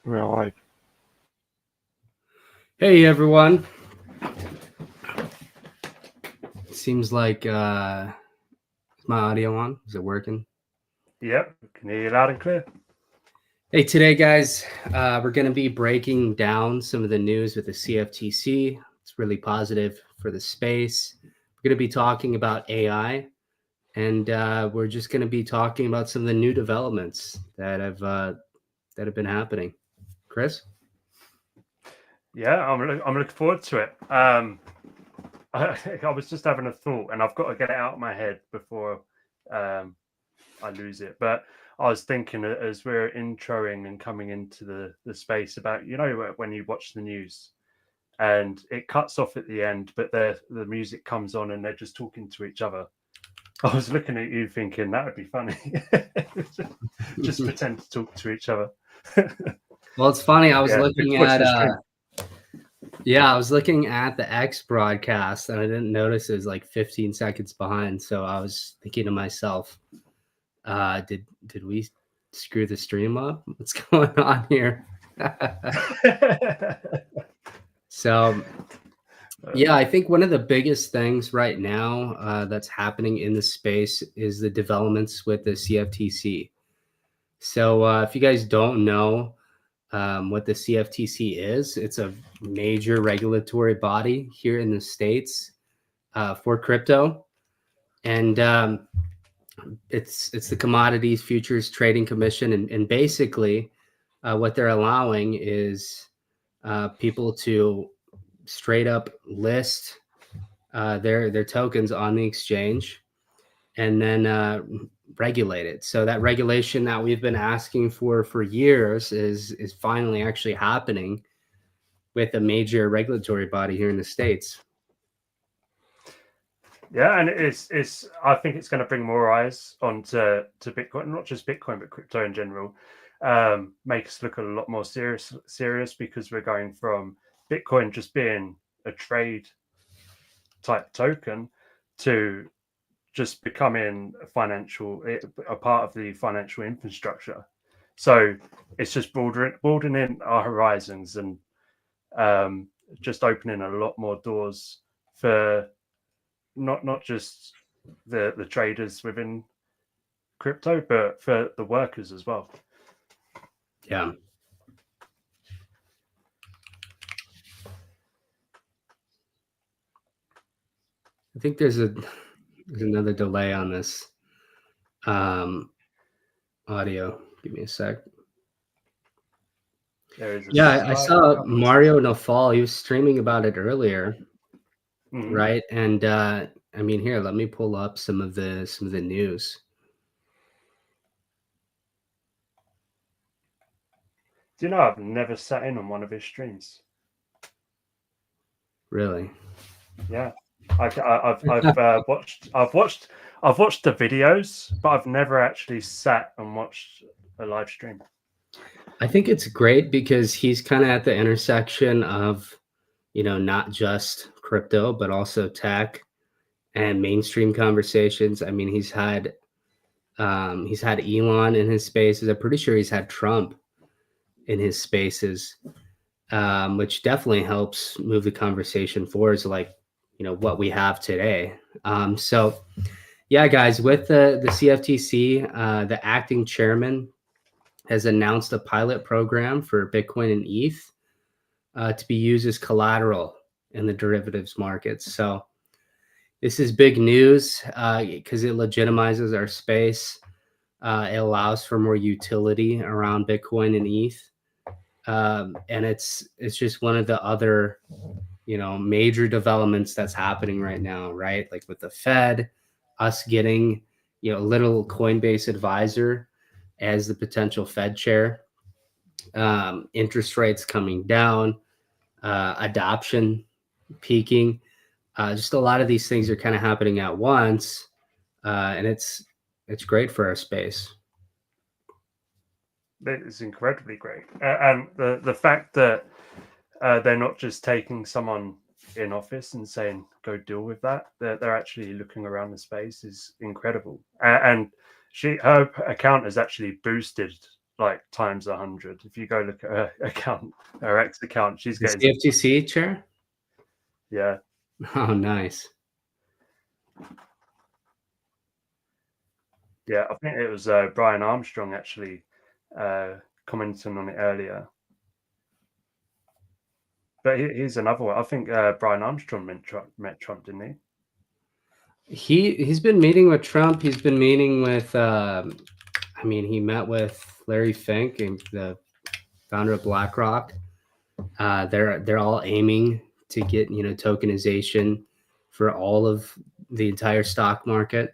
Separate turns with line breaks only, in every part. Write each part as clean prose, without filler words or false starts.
We're live.
Hey everyone. It seems like is my audio on? Is it working?
Yep, can hear you loud and clear.
Hey, today guys, we're going to be breaking down some of the news with the CFTC. It's really positive for the space. We're going to be talking about AI, and we're just going to be talking about some of the new developments that have been happening. Chris?
Yeah, I'm looking forward to it. I was just having a thought, and I've got to get it out of my head before I lose it. But I was thinking as we're introing and coming into the space about, when you watch the news and it cuts off at the end, but the music comes on and they're just talking to each other. I was looking at you thinking that would be funny. Just pretend to talk to each other.
Well, it's funny. I was looking at I was looking at the X broadcast and I didn't notice it was like 15 seconds behind. So I was thinking to myself, did we screw the stream up? What's going on here? So yeah, I think one of the biggest things right now that's happening in the space is the developments with the CFTC. So if you guys don't know what the CFTC is, it's a major regulatory body here in the States for crypto. And it's the Commodities Futures Trading Commission. And basically what they're allowing is people to straight up list their tokens on the exchange and then regulate it. So that regulation that we've been asking for years is finally actually happening with a major regulatory body here in the States.
Yeah, and it's I think it's going to bring more eyes onto Bitcoin, not just Bitcoin, but crypto in general. Make us look a lot more serious because we're going from Bitcoin just being a trade type token to just becoming a part of the financial infrastructure. So it's just broadening our horizons and just opening a lot more doors for not just the traders within crypto, but for the workers as well.
Yeah. I think there's another delay on this audio. Give me a sec. I saw Mario Nafal. He was streaming about it earlier, right? And I mean, here, let me pull up some of the news.
Do you know I've never sat in on one of his streams?
Really?
Yeah, I've watched the videos, but I've never actually sat and watched a live stream.
I think it's great because he's kind of at the intersection of, not just crypto, but also tech and mainstream conversations. I mean, he's had Elon in his spaces. I'm pretty sure he's had Trump in his spaces, which definitely helps move the conversation forward to what we have today. So yeah, guys, with the CFTC, the acting chairman has announced a pilot program for Bitcoin and ETH to be used as collateral in the derivatives markets. So this is big news because it legitimizes our space. It allows for more utility around Bitcoin and ETH. And it's just one of the other, major developments that's happening right now, right? Like with the Fed, us getting, a little Coinbase advisor as the potential Fed chair, interest rates coming down, adoption peaking. Just a lot of these things are kind of happening at once, and it's great for our space.
It's incredibly great, and the fact that they're not just taking someone in office and saying go deal with that, they're actually looking around the space is incredible. And her account has actually boosted like times 100. If you go look at her account, her ex account, she's
The
getting,
CFTC chair?
yeah.
Oh, nice.
Yeah, I think it was Brian Armstrong actually commenting on it earlier. But here's another one. I think Brian Armstrong met Trump, didn't he?
He's been meeting with Trump. He's been meeting with. I mean, he met with Larry Fink, the founder of BlackRock. They're all aiming to get tokenization for all of the entire stock market,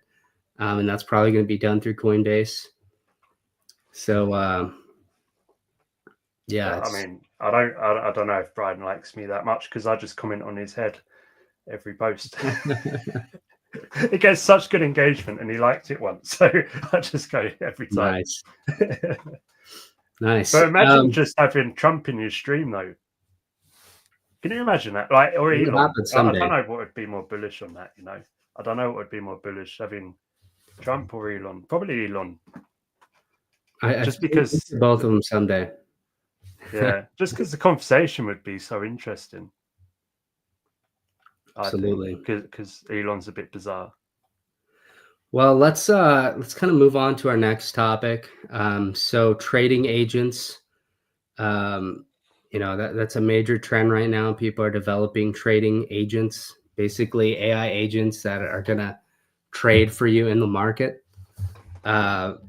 and that's probably going to be done through Coinbase. So yeah,
I mean, I don't know if Brian likes me that much because I just comment on his head every post. It gets such good engagement, and he liked it once, so I just go every time.
Nice. Nice.
But imagine just having Trump in your stream, though. Can you imagine that? Like, or Elon? I don't know what would be more bullish on that. I don't know what would be more bullish, having Trump or Elon. Probably Elon.
Just because both of them someday.
Yeah, just because the conversation would be so interesting.
Absolutely,
because Elon's a bit bizarre.
Well, let's kind of move on to our next topic. So trading agents, that's a major trend right now. People are developing trading agents, basically AI agents that are gonna trade for you in the market. And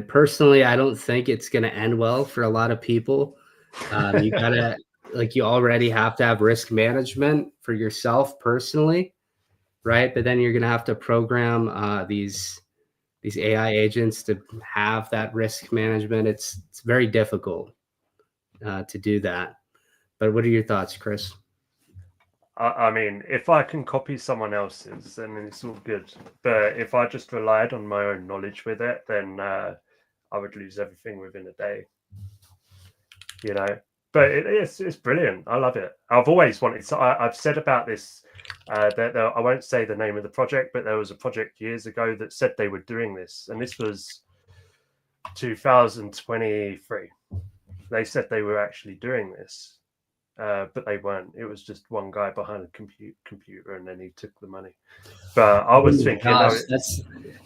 personally, I don't think it's gonna end well for a lot of people. You gotta you already have to have risk management for yourself personally, right? But then you're going to have to program these AI agents to have that risk management. It's very difficult to do that. But what are your thoughts, Chris?
I mean, if I can copy someone else's, then it's all good. But if I just relied on my own knowledge with it, then I would lose everything within a day. But it's brilliant. I love it. I've always wanted. So I've said about this. I won't say the name of the project, but there was a project years ago that said they were doing this, and this was 2023. They said they were actually doing this, but they weren't. It was just one guy behind a computer, and then he took the money. But I was thinking, that's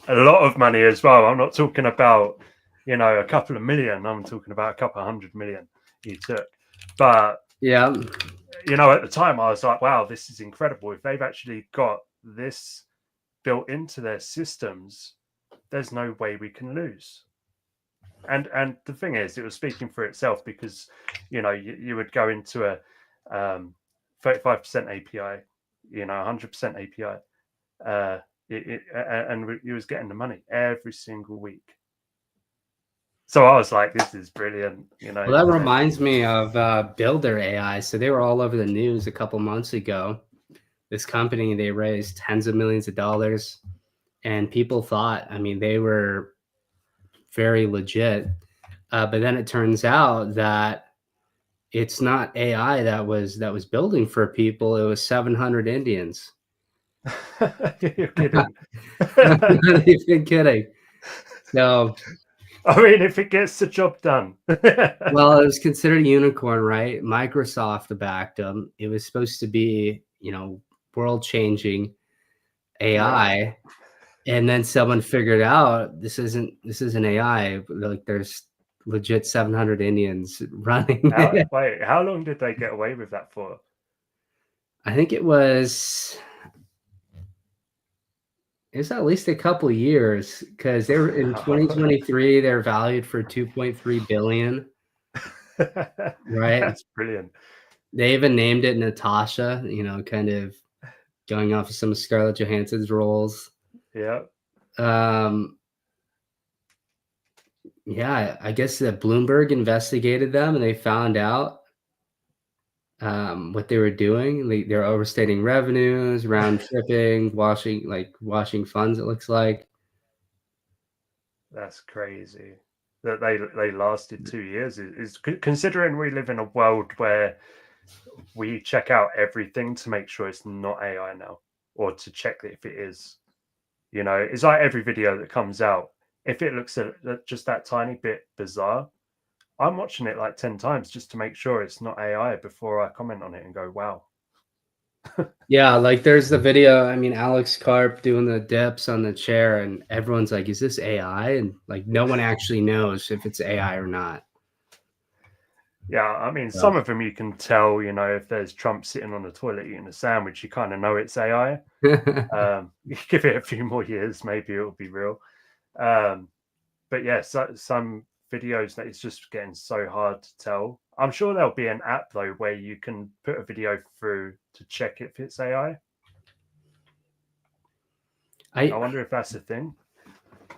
a lot of money as well. I'm not talking about a couple of million. I'm talking about a couple of 100 million he took. But
yeah,
at the time I was like, wow, this is incredible. If they've actually got this built into their systems, there's no way we can lose. And the thing is, it was speaking for itself, because you would go into a 35% API, 100% API, and you was getting the money every single week. So I was like, this is brilliant.
Well, that reminds me of Builder AI. So they were all over the news a couple months ago. This company, they raised tens of millions of dollars, and people thought, I mean, they were very legit. But then it turns out that it's not AI that was building for people. It was 700 Indians.
You're kidding.
Not even kidding. So,
I mean, if it gets the job done.
Well, it was considered a unicorn, right? Microsoft backed them. It was supposed to be, world-changing AI. Yeah. And then someone figured out this isn't AI. Like, there's legit 700 Indians running.
Wait, how long did they get away with that for?
I think it was at least a couple of years, because they were in 2023. They're valued for 2.3 billion. Right,
that's brilliant.
They even named it Natasha. Kind of going off of some of Scarlett Johansson's roles.
Yeah.
Yeah, I guess that Bloomberg investigated them, and they found out what they were doing. They're overstating revenues, round tripping, washing funds, it looks like.
That's crazy that they lasted 2 years. Is considering we live in a world where we check out everything to make sure it's not AI now, or to check if it is. It's like every video that comes out, if it looks just that tiny bit bizarre, I'm watching it like 10 times just to make sure it's not AI before I comment on it and go, wow.
Yeah, like there's the video, I mean, Alex Karp doing the dips on the chair, and everyone's like, "Is this AI?" And like, no one actually knows if it's AI or not.
Yeah, I mean,
So,
some of them you can tell, if there's Trump sitting on the toilet eating a sandwich, you kind of know it's AI. You give it a few more years, maybe it'll be real. Um, but yeah, some videos that it's just getting so hard to tell. I'm sure there'll be an app though where you can put a video through to check if it's AI. I
I
wonder if that's a thing.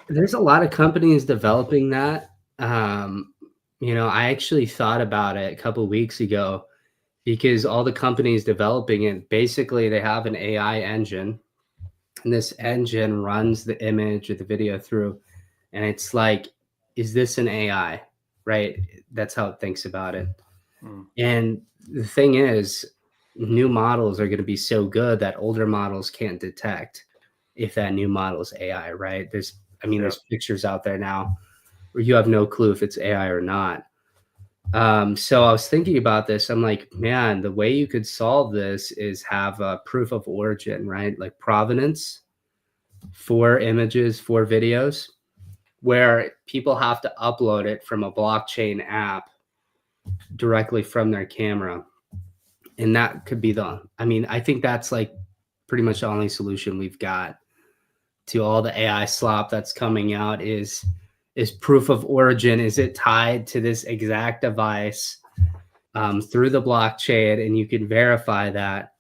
there's a lot of companies developing that. I actually thought about it a couple weeks ago because all the companies developing it, basically they have an AI engine, and this engine runs the image or the video through, and it's like, is this an AI? Right? That's how it thinks about it.
Mm,
And the thing is, new models are going to be so good that older models can't detect if that new model is AI, right?
yeah.
There's pictures out there now where you have no clue if it's AI or not. So I was thinking about this. I'm like, man, the way you could solve this is have a proof of origin, right? Like provenance for images, for videos, where people have to upload it from a blockchain app directly from their camera. And that could be I think that's like pretty much the only solution we've got to all the AI slop that's coming out is proof of origin. Is it tied to this exact device through the blockchain, and you can verify that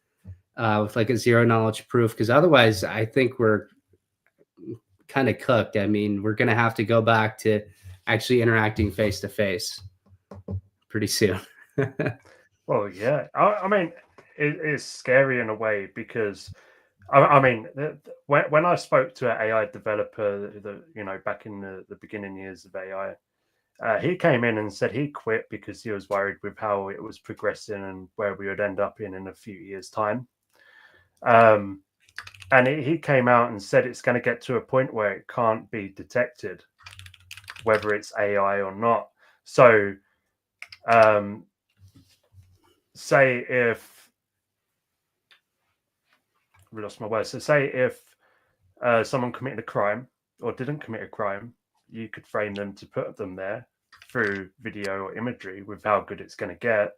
with like a zero knowledge proof? Because otherwise, I think we're kind of cooked. I mean, we're gonna have to go back to actually interacting face to face pretty soon.
Well, yeah. I mean, it is scary in a way because I mean, when I spoke to an AI developer, back in the beginning years of AI, he came in and said he quit because he was worried with how it was progressing and where we would end up in a few years' time. Um, and he came out and said it's going to get to a point where it can't be detected, whether it's AI or not. So, um, say if I lost my words. So, say if someone committed a crime or didn't commit a crime, you could frame them to put them there through video or imagery with how good it's going to get.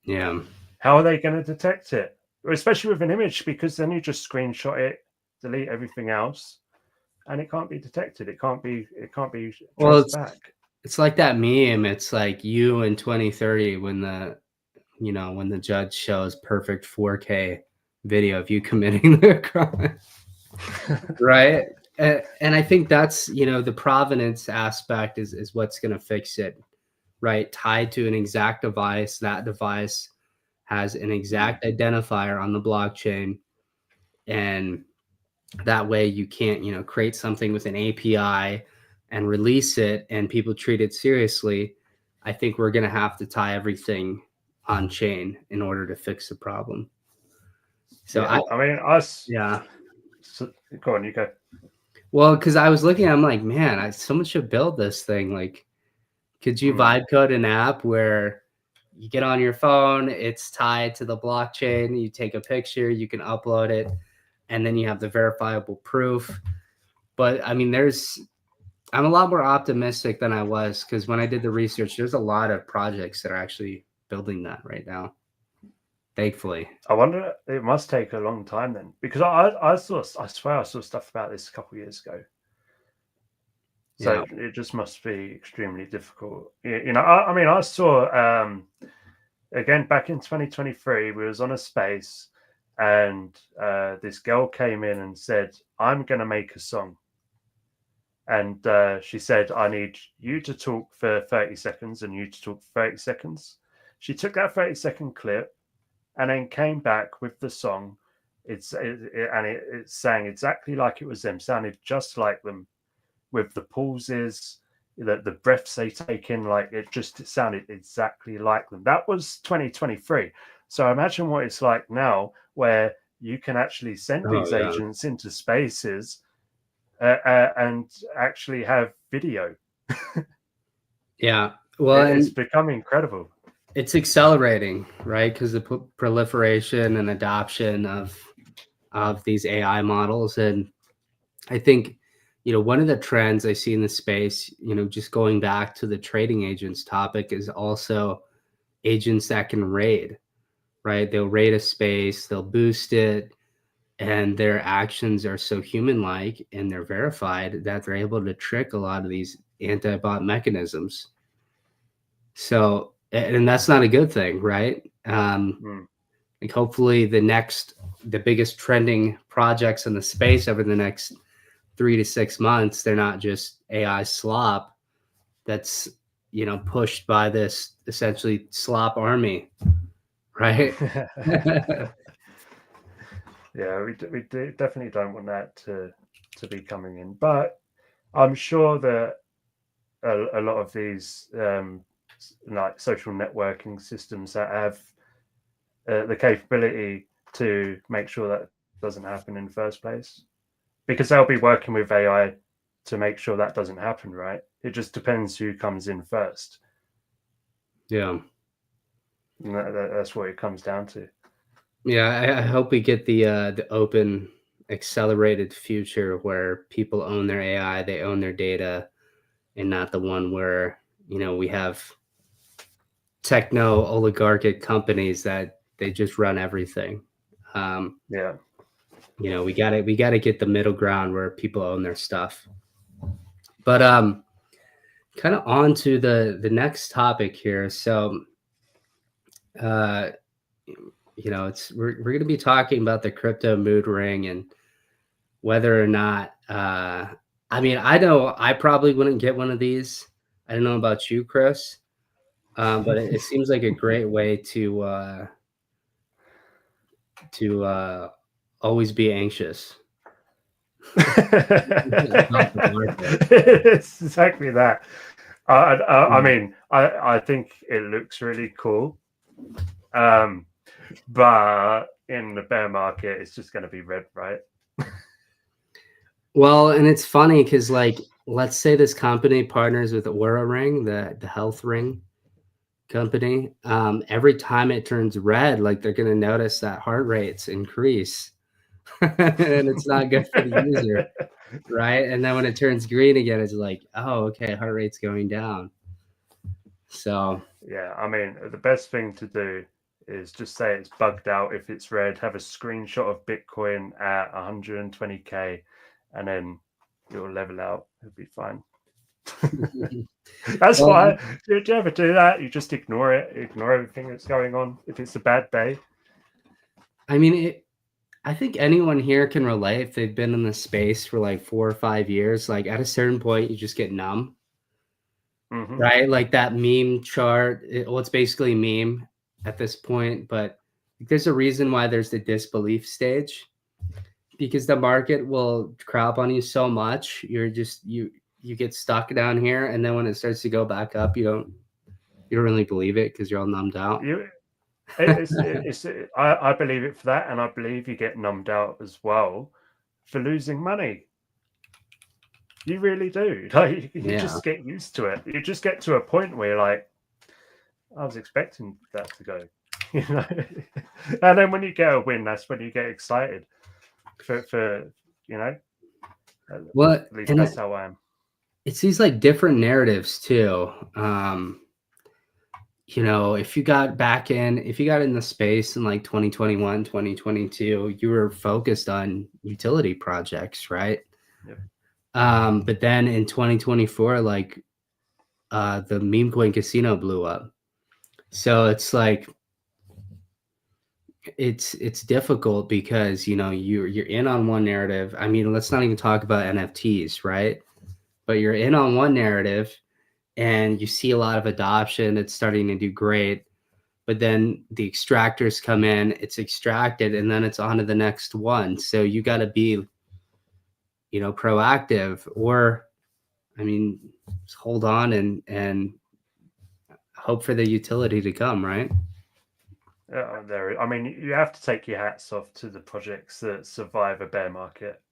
Yeah.
How are they going to detect it? Especially with an image, because then you just screenshot it, delete everything else, and it can't be detected. It can't be
Well,
traced
it's
back.
it's like that meme. It's like you in 2030 when when the judge shows perfect 4K video of you committing the crime, right? And I think that's, the provenance aspect is what's going to fix it, right? Tied to an exact device. That device has an exact identifier on the blockchain, and that way you can't, create something with an API and release it and people treat it seriously. I think we're going to have to tie everything on chain in order to fix the problem. So
Yeah, I mean, us.
yeah.
So, go on, you go.
Well, because I was looking, I'm like, man, someone should build this thing. Like, could you
Mm.
vibe code an app where you get on your phone, it's tied to the blockchain, you take a picture, you can upload it, and then you have the verifiable proof. But I mean, I'm a lot more optimistic than I was because when I did the research, there's a lot of projects that are actually building that right now. Thankfully.
I wonder. It must take a long time then, because I swear I saw stuff about this a couple of years ago. So
Yeah.
it just must be extremely difficult. I mean, I saw again back in 2023, we was on a space, and this girl came in and said, "I'm going to make a song," and she said, "I need you to talk for 30 seconds and you to talk for 30 seconds." She took that 30-second clip and then came back with the song. It sang exactly like it was them, sounded just like them, with the pauses, the breaths they take in, like it sounded exactly like them. That was 2023. So imagine what it's like now, where you can actually send
Oh
these
yeah.
agents into spaces, and actually have video.
Yeah. Well,
It's
and
becoming incredible.
it's accelerating, right? Because the proliferation and adoption of these AI models, and I think, one of the trends I see in the space, just going back to the trading agents topic, is also agents that can raid, right? They'll raid a space, they'll boost it, and their actions are so human-like and they're verified that they're able to trick a lot of these anti-bot mechanisms. So, and that's not a good thing, right? Like hopefully the biggest trending projects in the space over the next 3 to 6 months, they're not just AI slop that's, pushed by this essentially slop army, right?
Yeah, we definitely don't want that to be coming in, but I'm sure that a lot of these like social networking systems that have the capability to make sure that doesn't happen in the first place, because they'll be working with AI to make sure that doesn't happen, right? It just depends who comes in first.
Yeah.
And that's what it comes down to.
Yeah, I hope we get the open, accelerated future where people own their AI, they own their data, and not the one where, we have techno oligarchic companies that they just run everything.
Yeah.
We gotta get the middle ground where people own their stuff. But kind of on to the next topic here. So uh it's we're gonna be talking about the crypto mood ring and whether or not I mean, I know I probably wouldn't get one of these. I don't know about you, Chris. But it seems like a great way to always be anxious about the market.
It's exactly that. I
Yeah.
mean, I think it looks really cool, but in the bear market, it's just going to be red, right?
Well, and it's funny because, like, let's say this company partners with Aura Ring, the health ring company. Every time it turns red, like they're gonna notice that heart rates increase, and it's not good for the user, right? And then when it turns green again, it's like, oh, okay, heart rate's going down. So
Yeah, I mean, the best thing to do is just say it's bugged out if it's red, have a screenshot of Bitcoin at 120K, and then you'll level out. It'll be fine. That's
well,
why. Do you ever do that? You just ignore it, ignore everything that's going on if it's a bad day.
I mean, I think anyone here can relate if they've been in the space for like 4 or 5 years. Like at a certain point, you just get numb,
Mm-hmm.
right? Like that meme chart. Well, it's basically a meme at this point, but there's a reason why there's the disbelief stage because the market will crap on you so much. You get stuck down here, and then when it starts to go back up, you don't really believe it because you're all numbed out.
I believe it for that, and I believe you get numbed out as well for losing money. You really do. Like you
Yeah.
just get used to it. You just get to a point where you're like, I was expecting that to go, you know. And then when you get a win, that's when you get excited. For you know,
Well,
at least
and
that's how I am.
it's these like different narratives too. If you got in the space in like 2021, 2022, you were focused on utility projects, right?
Yep.
But then in 2024, like the meme coin casino blew up. So it's like it's difficult because you're in on one narrative. I mean, let's not even talk about NFTs, right? But you're in on one narrative and you see a lot of adoption, it's starting to do great. But then the extractors come in, it's extracted, and then it's on to the next one. So you got to be, proactive, or, I mean, just hold on and hope for the utility to come, right?
I mean, you have to take your hats off to the projects that survive a bear market.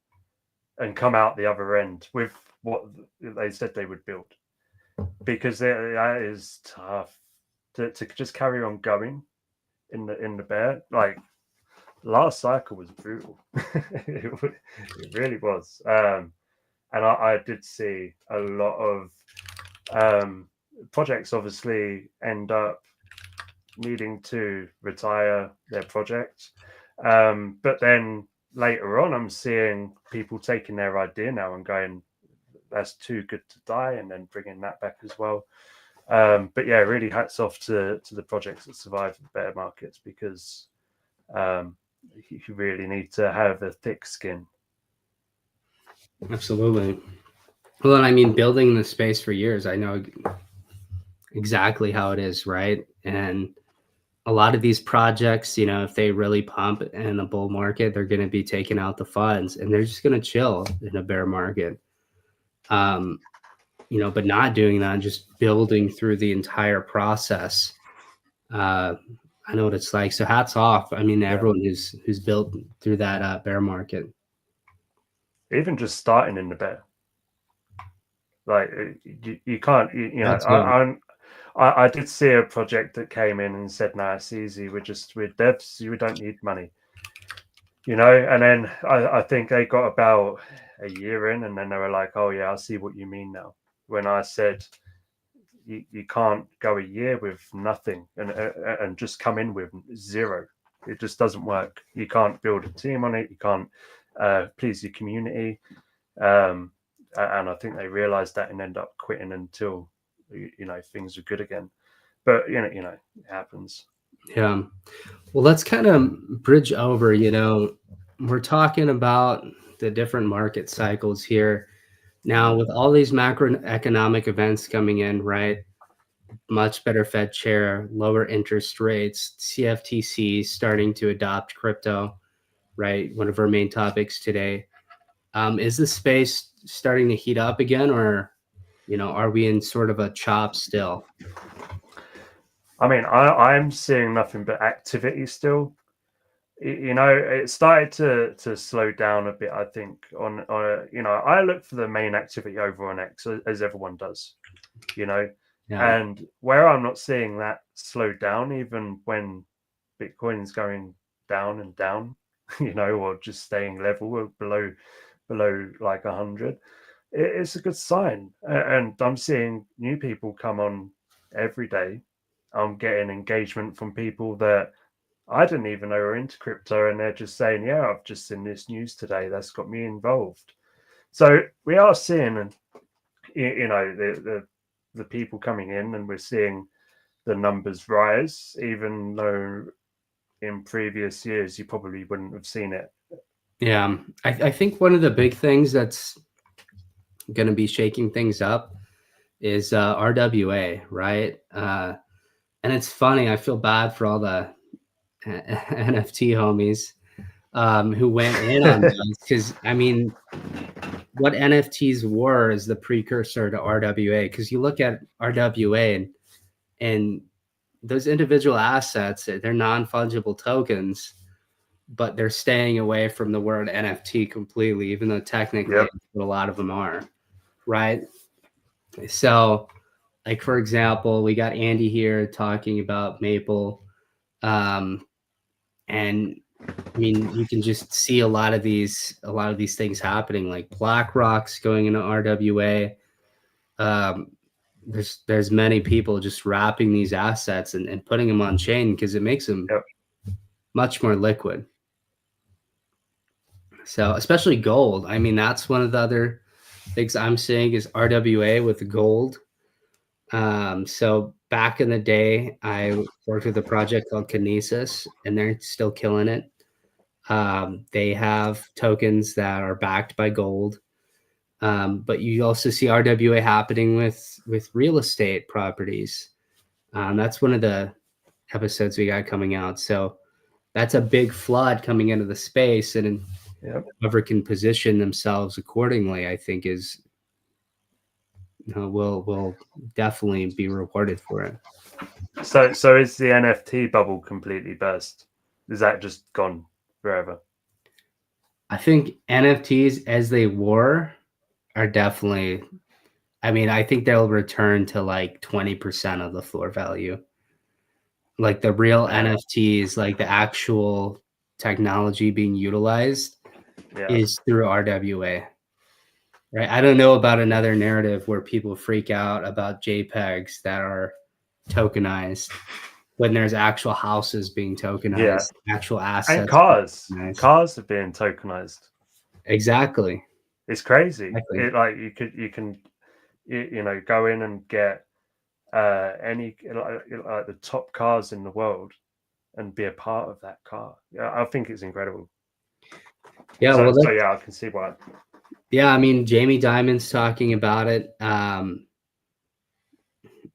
and come out the other end with what they said they would build, because that is tough to just carry on going in the bear. Like last cycle was brutal. It really was. And I did see a lot of projects obviously end up needing to retire their project. But then later on, I'm seeing people taking their idea now and going, that's too good to die, and then bringing that back as well. But yeah, really hats off to the projects that survive the bear markets, because you really need to have a thick skin.
Absolutely. Well, and I mean, building the space for years, I know exactly how it is, right? And a lot of these projects, you know, if they really pump in a bull market, they're going to be taking out the funds and they're just going to chill in a bear market. You know, but not doing that, just building through the entire process. I know what it's like. So hats off. I mean, everyone who's built through that bear market.
Even just starting in the bear, like you can't, you know, I did see a project that came in and said, "No, it's easy. We're devs. We don't need money," you know. And then I think they got about a year in, and then they were like, "Oh yeah, I see what you mean now." When I said, you can't go a year with nothing and just come in with zero. It just doesn't work. You can't build a team on it. You can't please your community. And I think they realized that and end up quitting until, you know, things are good again. But you know, it happens.
Yeah. Well, let's kind of bridge over, you know, we're talking about the different market cycles here. Now, with all these macroeconomic events coming in, right? Much better Fed chair, lower interest rates, CFTC starting to adopt crypto, right? One of our main topics today. Is the space starting to heat up again, or, you know, are we in sort of a chop still?
I mean, I'm seeing nothing but activity still. You know, it started to slow down a bit, I think. You know, I look for the main activity over on X, as everyone does, you know.
Yeah.
And where I'm not seeing that slow down, even when Bitcoin's going down and down, you know, or just staying level or below like 100, it's a good sign. And I'm seeing new people come on every day. I'm getting engagement from people that I didn't even know were into crypto, and they're just saying, "Yeah, I've just seen this news today. That's got me involved." So we are seeing, you know, the people coming in, and we're seeing the numbers rise, even though in previous years you probably wouldn't have seen it.
Yeah. I think one of the big things that's going to be shaking things up is RWA, right? And it's funny. I feel bad for all the NFT homies who went in on those, because I mean, what NFTs were is the precursor to RWA. Because you look at RWA and those individual assets, they're non-fungible tokens, but they're staying away from the word NFT completely, even though technically a lot of them are, right? So, like, for example, we got Andy here talking about Maple. And I mean, you can just see a lot of these things happening, like BlackRock's going into RWA. There's many people just wrapping these assets and putting them on chain because it makes them much more liquid. So especially gold. I mean, that's one of the other things I'm seeing is RWA with gold. So back in the day, I worked with a project called Kinesis, and they're still killing it. They have tokens that are backed by gold. But you also see RWA happening with real estate properties. That's one of the episodes we got coming out. So that's a big flood coming into the space, and whoever can position themselves accordingly, I think is, you know, will definitely be rewarded for it.
So is the NFT bubble completely burst? Is that just gone forever?
I think NFTs as they were are definitely, I mean, I think they'll return to like 20% of the floor value. Like the real
Yeah.
NFTs, like the actual technology being utilized
Yeah.
is through RWA. Right? I don't know about another narrative where people freak out about JPEGs that are tokenized when there's actual houses being
Yeah.
tokenized, actual
And
assets being
cars.
tokenized.
Cars are being tokenized.
Exactly.
It's crazy.
Exactly.
It like you can go in and get any like the top cars in the world and be a part of that car. Yeah, I think it's incredible.
Yeah,
So
well,
so
that's
yeah, I can see why.
yeah, I mean, Jamie Dimon's talking about it.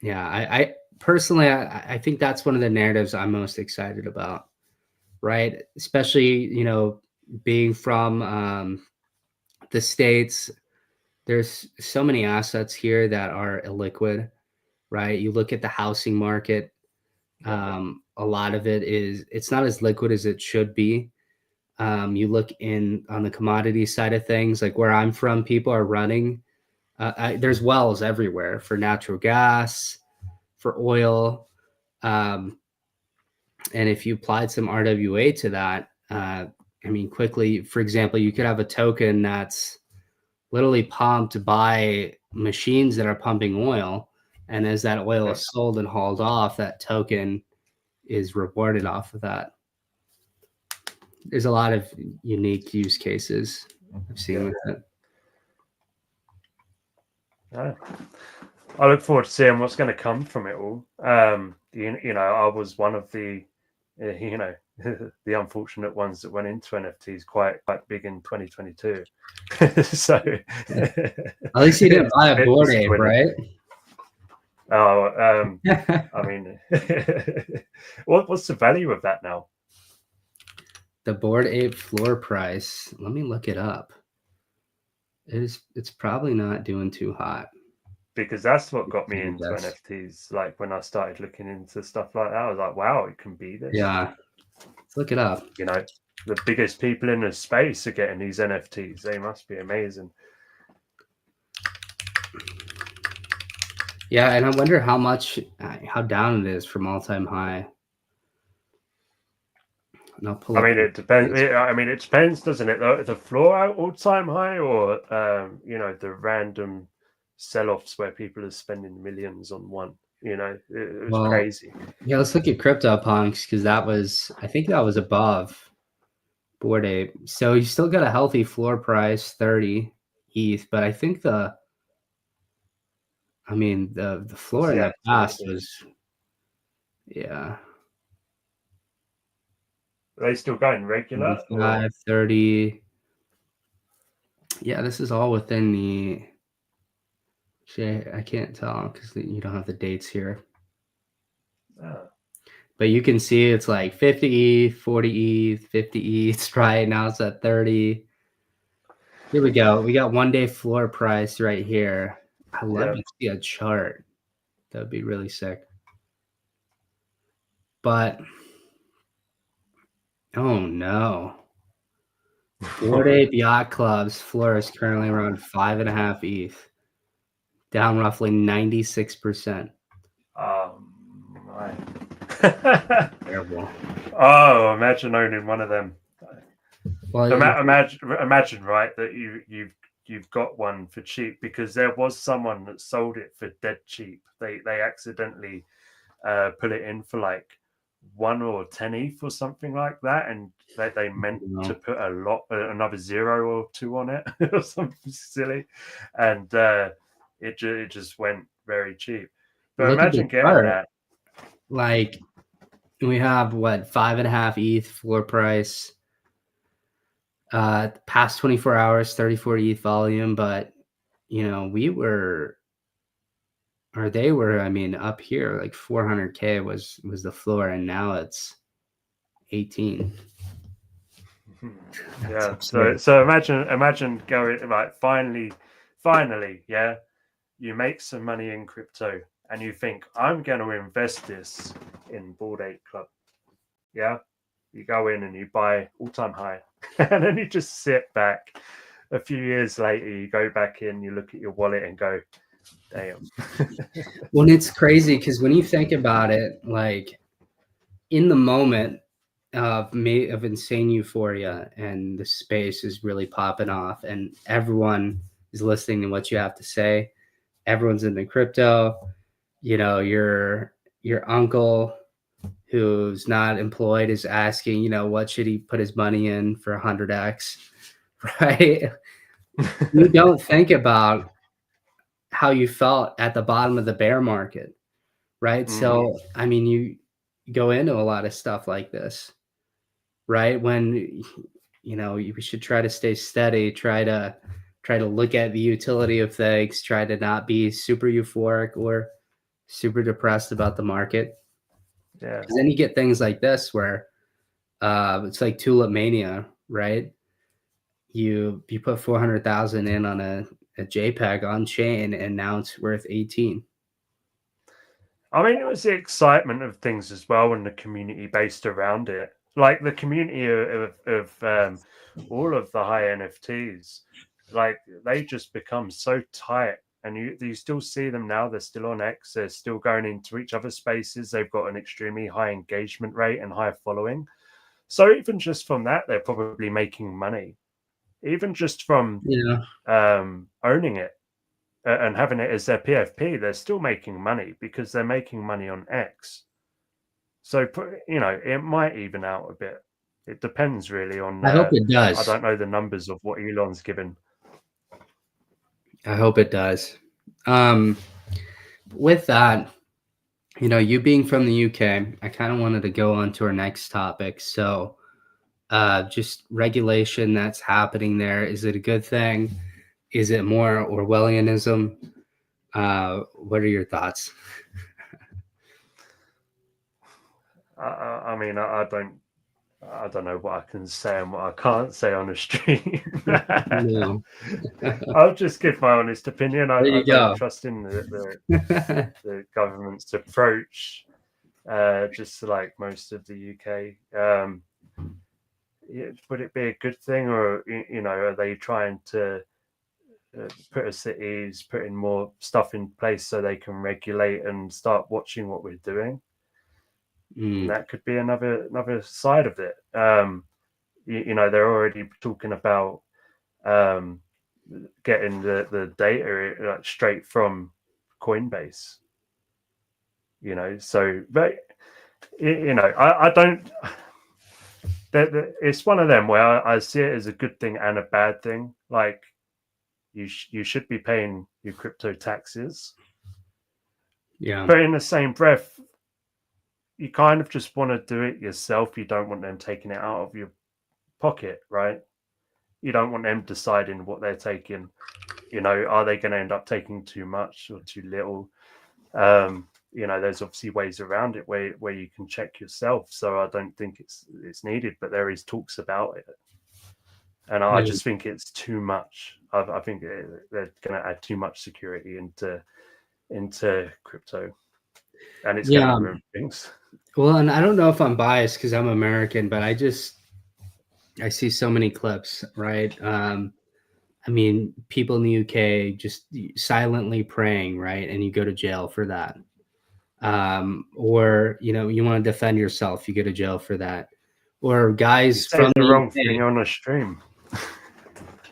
Yeah, I personally, I think that's one of the narratives I'm most excited about, right? Especially, being from the States, there's so many assets here that are illiquid, right? You look at the housing market,
Yeah,
a lot of it's not as liquid as it should be. You look in on the commodity side of things, like where I'm from, people are running. There's wells everywhere for natural gas, for oil, um, and if you applied some RWA to that, I mean, quickly, for example, you could have a token that's literally pumped by machines that are pumping oil, and as that oil
yeah,
is sold and hauled off, that token is rewarded off of that. There's a lot of unique use cases I've seen
yeah.
with it.
Yeah. I look forward to seeing what's going to come from it all. I was one of the, the unfortunate ones that went into NFTs quite big in 2022. So
At least you didn't
it's
buy
a
a
bit
Bored Ape,
disappointing.
right?
Oh, I mean, what's the value of that now?
The Bored Ape floor price. Let me look it up. It's probably not doing too hot.
Because that's what got me
Take a
into
guess.
NFTs. Like when I started looking into stuff like that, I was like, wow, it can be this.
Yeah, let's look it up.
You know, the biggest people in the space are getting these NFTs. They must be amazing.
Yeah, and I wonder how down it is from all-time high. And I'll pull
I
up
mean,
the
it depends.
price.
I mean, it depends, doesn't it? The floor out all time high, or the random sell-offs where people are spending millions on one. It was
Well,
crazy.
yeah, let's look at CryptoPunks because I think that was above Bored Ape. So you still got a healthy floor price, 30 ETH, but I think the
What's
floor in
the
the past
activity?
was, yeah,
Are they still going regular, or
25, 30. Yeah, this is all within the, actually, I can't tell because you don't have the dates here.
oh,
But you can see it's like 50 ETH, 40 ETH, 50 ETH, right? Now it's at 30. Here we go. We got 1 day floor price right here. I love
yeah,
to see a chart. That would be really sick. But oh no. Bored Ape Yacht Club's floor is currently around 5.5 ETH, down roughly 96%.
right.
Terrible.
Oh, imagine owning one of them.
Well,
Imagine, right, that you've got one for cheap because there was someone that sold it for dead cheap. They accidentally put it in for like 1 or 10 ETH or something like that, and they meant to put another 0 or 2 on it or something silly, and it just went very cheap. But
look at the
imagine getting
chart.
that.
Like we have what 5.5 ETH floor price. Past 24 hours, 34 ETH volume, but we were or they were, I mean, up here like 400K was the floor, and now it's 18. That's
Yeah. So
absurd.
so imagine going like finally, yeah, you make some money in crypto and you think I'm going to invest this in Bored Ape Club. Yeah, you go in and you buy all time high. And then you just sit back. A few years later, you go back in, you look at your wallet and go, damn.
Well, it's crazy because when you think about it, like in the moment of insane euphoria and the space is really popping off and everyone is listening to what you have to say, everyone's into crypto, you know, your uncle who's not employed is asking, you know, what should he put his money in for 100x, right? You don't think about how you felt at the bottom of the bear market, right? So, I mean, you go into a lot of stuff like this, right? When, you know, you should try to stay steady, try to look at the utility of things, try to not be super euphoric or super depressed about the market.
Yeah.
Because then you get things like this where it's like tulip mania, right? You put 400,000 in on a JPEG on chain, and now it's worth 18.
I mean, it was the excitement of things as well, and the community based around it. Like the community of all of the high NFTs, like they just become so tight. And you still see them now. They're still on X. They're still going into each other's spaces. They've got an extremely high engagement rate and high following. So even just from that, they're probably making money. Even just from owning it and having it as their PFP, they're still making money because they're making money on X. So, you know, it might even out a bit. It depends really on.
I hope it does.
I don't know the numbers of what Elon's given.
I hope it does. With that, you know, you being from the UK, I kind of wanted to go on to our next topic. So, just regulation that's happening there. Is it a good thing? Is it more Orwellianism? What are your thoughts?
I mean, I don't know what I can say and what I can't say on a stream.
No.
I'll just give my honest opinion. I don't trust in the government's approach, just like most of the UK. Would it be a good thing, or you know, are they trying to put us at ease, putting more stuff in place so they can regulate and start watching what we're doing? And that could be another side of it. You know, they're already talking about getting the data straight from Coinbase. You know, so but you know, I don't. It's one of them where I see it as a good thing and a bad thing. Like you should be paying your crypto taxes, but in the same breath, you kind of just want to do it yourself. You don't want them taking it out of your pocket, right? You don't want them deciding what they're taking. You know, are they going to end up taking too much or too little? You know, there's obviously ways around it where you can check yourself. So I don't think it's needed, but there is talks about it, and I just think it's too much. I think they're going to add too much security into crypto, and it's going to ruin things.
Well, and I don't know if I'm biased because I'm American, but I see so many clips, right? I mean, people in the UK just silently praying, right? And you go to jail for that. Or, you know, you want to defend yourself, you go to jail for that. Or guys from
the wrong
UK,
thing on a stream.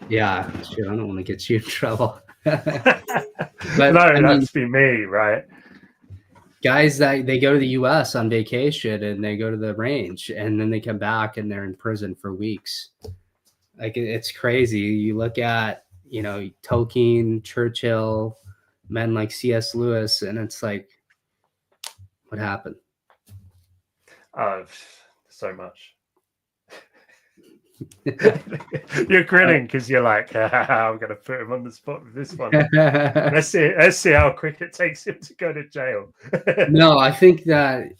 Yeah, sure. I don't want to get you in trouble.
But no, that's be me, right?
Guys that they go to the US on vacation and they go to the range and then they come back and they're in prison for weeks. Like it's crazy. You look at, you know, Tolkien, Churchill, men like C.S. Lewis, and it's like, what happened?
So much. You're grinning because you're like, I'm going to put him on the spot with this one. Let's see how quick it takes him to go to jail.
No, I think that,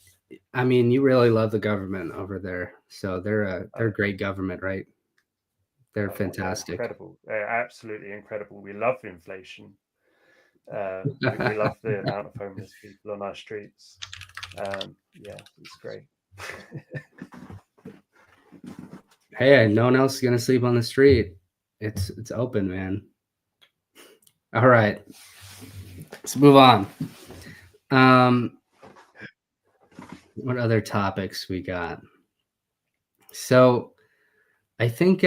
I mean, you really love the government over there. So they're a great government, right? They're fantastic.
They're incredible. They're absolutely incredible. We love inflation. We love the amount of homeless people on our streets. Yeah, it's great.
Hey, no one else is gonna sleep on the street. It's open, man. All right, let's move on. What other topics we got? So I think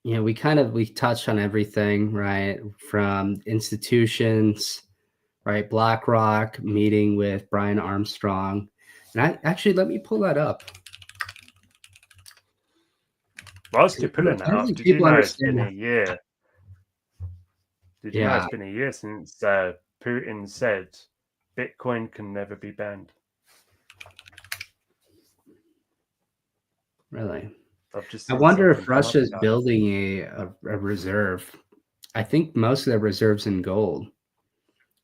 we touched on everything, right? From institutions, right? BlackRock meeting with Brian Armstrong. And I actually let me pull that up.
Whilst you're pulling that
I don't
up,
think
did you
people
know it's
understand
been a
that.
year? Did you know
Yeah,
it's been a year since Putin said Bitcoin can never be banned?
really.
I've just
I
seen
wonder
something
if
come up
Russia's
about it.
building a reserve. I think most of their reserves in gold.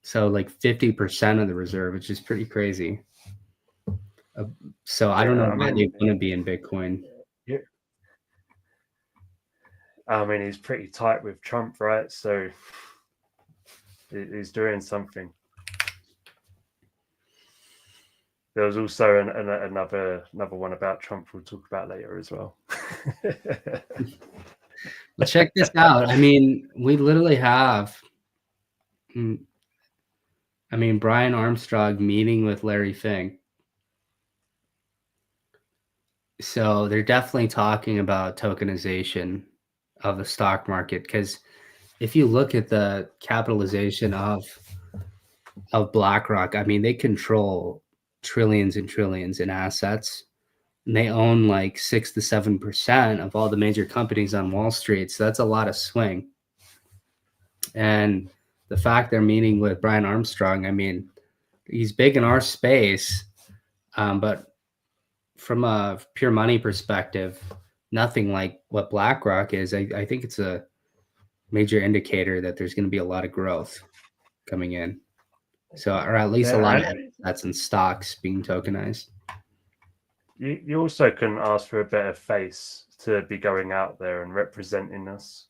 So like 50% of the reserve, which is pretty crazy. Uh, so I don't
Yeah,
know
I
why
mean,
they want to be in Bitcoin.
yeah, I mean, he's pretty tight with Trump, right? So he's doing something. There was also another one about Trump we'll talk about later as well.
Well, check this out. I mean, we literally have, mm, Brian Armstrong meeting with Larry Fink. So they're definitely talking about tokenization of the stock market because if you look at the capitalization of BlackRock, I mean, they control trillions and trillions in assets. And they own like 6 to 7% of all the major companies on Wall Street. So that's a lot of swing. And the fact they're meeting with Brian Armstrong, I mean, he's big in our space, but from a pure money perspective, nothing like what BlackRock is. I think it's a major indicator that there's going to be a lot of growth coming in. So, or at least a
Yeah,
lot of
and
assets and stocks being tokenized.
you also can ask for a better face to be going out there and representing us.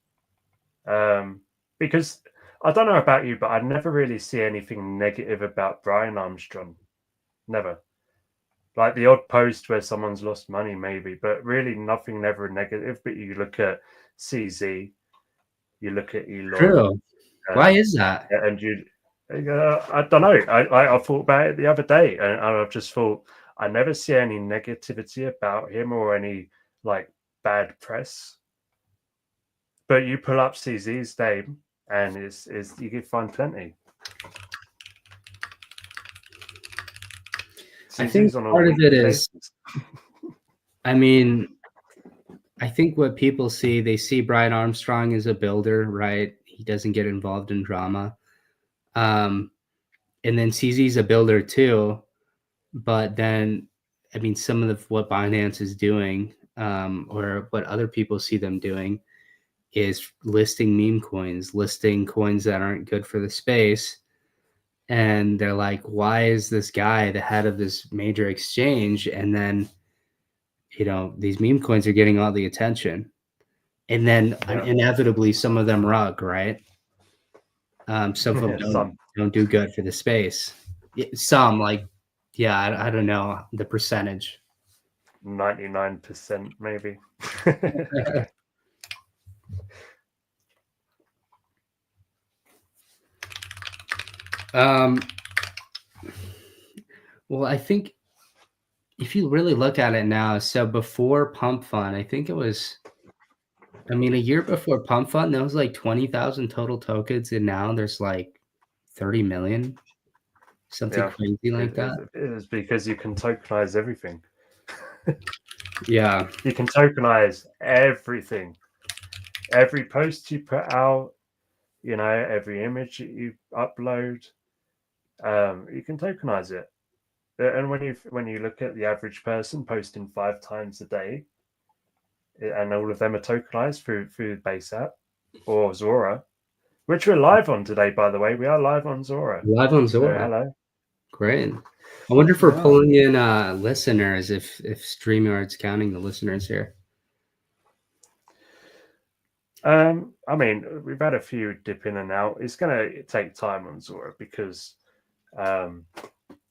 Because I don't know about you, but I never really see anything negative about Brian Armstrong. Never. Like the odd post where someone's lost money, maybe, but really nothing never negative. But you look at CZ, you look at Elon,
True. Why
uh,
is that?
and you, I don't know. I thought about it the other day, and I've just thought I never see any negativity about him or any like bad press. But you pull up CZ's name, and is you can find plenty.
I think
CZ's on all
part of it
weekly
is,
basis.
I mean, I think what people see, they see Brian Armstrong as a builder, right? He doesn't get involved in drama. Um, and then CZ's a builder too, but then, I mean, some of what Binance is doing, or what other people see them doing, is listing meme coins, listing coins that aren't good for the space. And they're like, why is this guy the head of this major exchange? And then, these meme coins are getting all the attention. And then
Yeah,
inevitably some of them rug, right? Some of them don't
some
don't do good for the space. Some like, yeah, I don't know the percentage.
99% maybe.
um, well, I think if you really look at it now, so before Pump Fund, I think it was, I mean, a year before Pump Fund, there was like 20,000 total tokens, and now there's like 30 million, something
Yeah,
crazy like that.
it is because you can tokenize everything.
Yeah.
You can tokenize everything. Every post you put out, every image that you upload, you can tokenize it. And when you look at the average person posting 5 times a day, and all of them are tokenized through the base app or Zora, which we're live on today, by the way. We are live on Zora.
Live on
So
Zora.
hello.
Great. I wonder if we're
Yeah.
pulling in listeners, if StreamYard's counting the listeners here.
I mean, we've had a few dip in and out. It's going to take time on Zora because um,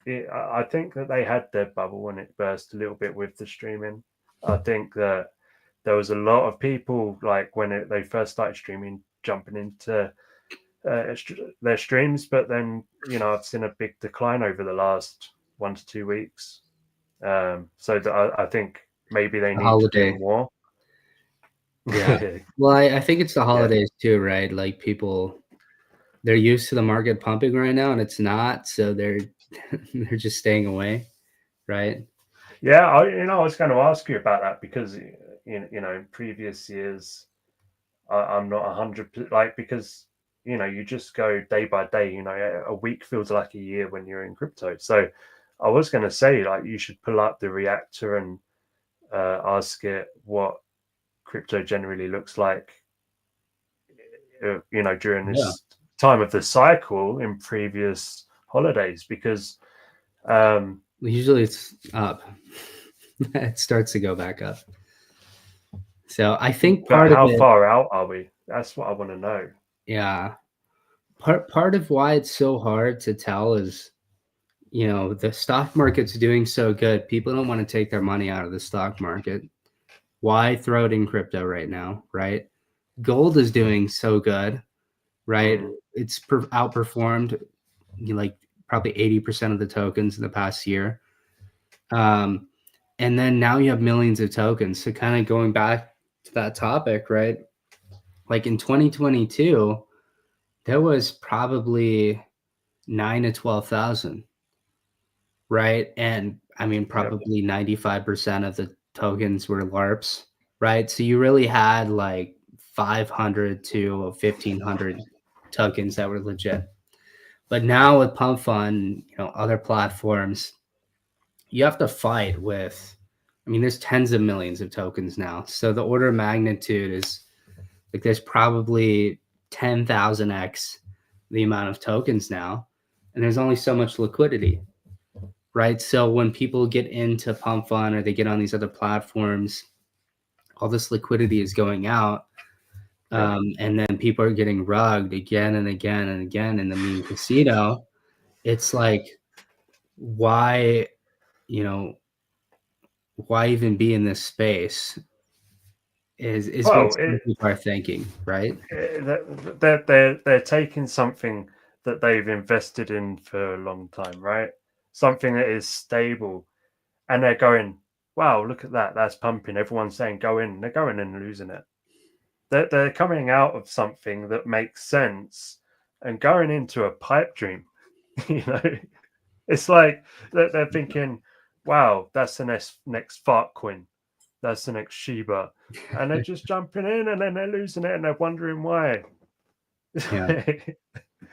I think that they had their bubble when it burst a little bit with the streaming. I think that there was a lot of people, like when they first started streaming, jumping into their streams, but then I've seen a big decline over the last 1 to 2 weeks. So that I think maybe they
The
need to do
holiday.
more.
Yeah. Well, I think it's the holidays too, right? Like people, they're used to the market pumping right now, and it's not, so they're they're just staying away, right?
Yeah, I was going to ask you about that because in previous years, I'm not 100% like, because you just go day by day. A week feels like a year when you're in crypto. So I was going to say, like, you should pull up the reactor and ask it what crypto generally looks like, during
Yeah.
this time of the cycle in previous holidays, because
Usually it's up. It starts to go back up. So I think
but
part of
how
it,
far out are we? That's what I want to know.
yeah, part of why it's so hard to tell is, the stock market's doing so good. People don't want to take their money out of the stock market. Why throw it in crypto right now, right? Gold is doing so good, right?
Mm,
It's outperformed like probably 80% of the tokens in the past year. And then now you have millions of tokens. So kind of going back to that topic, right? Like in 2022, there was probably 9 to 12,000, right? And I mean,
yep,
probably 95% of the tokens were LARPs, right? So you really had like 500 to 1,500 tokens that were legit. But now with Pump Fund, other platforms, you have to fight with, I mean, there's tens of millions of tokens now. So the order of magnitude is like there's probably 10,000x the amount of tokens now. And there's only so much liquidity, right? So when people get into Pump Fund or they get on these other platforms, all this liquidity is going out.
yep.
And then people are getting rugged again and again and again in the meme casino. It's like, why, you know, why even be in this space is what
Well,
some people are thinking, right?
they're taking something that they've invested in for a long time, right? Something that is stable, and they're going, "Wow, look at that! That's pumping." Everyone's saying, "Go in." They're going and losing it. They're coming out of something that makes sense and going into a pipe dream. you know, it's like they're thinking, "Wow, that's the next fart coin. That's the next Shiba," and they're just jumping in, and then they're losing it, and they're wondering why.
Yeah.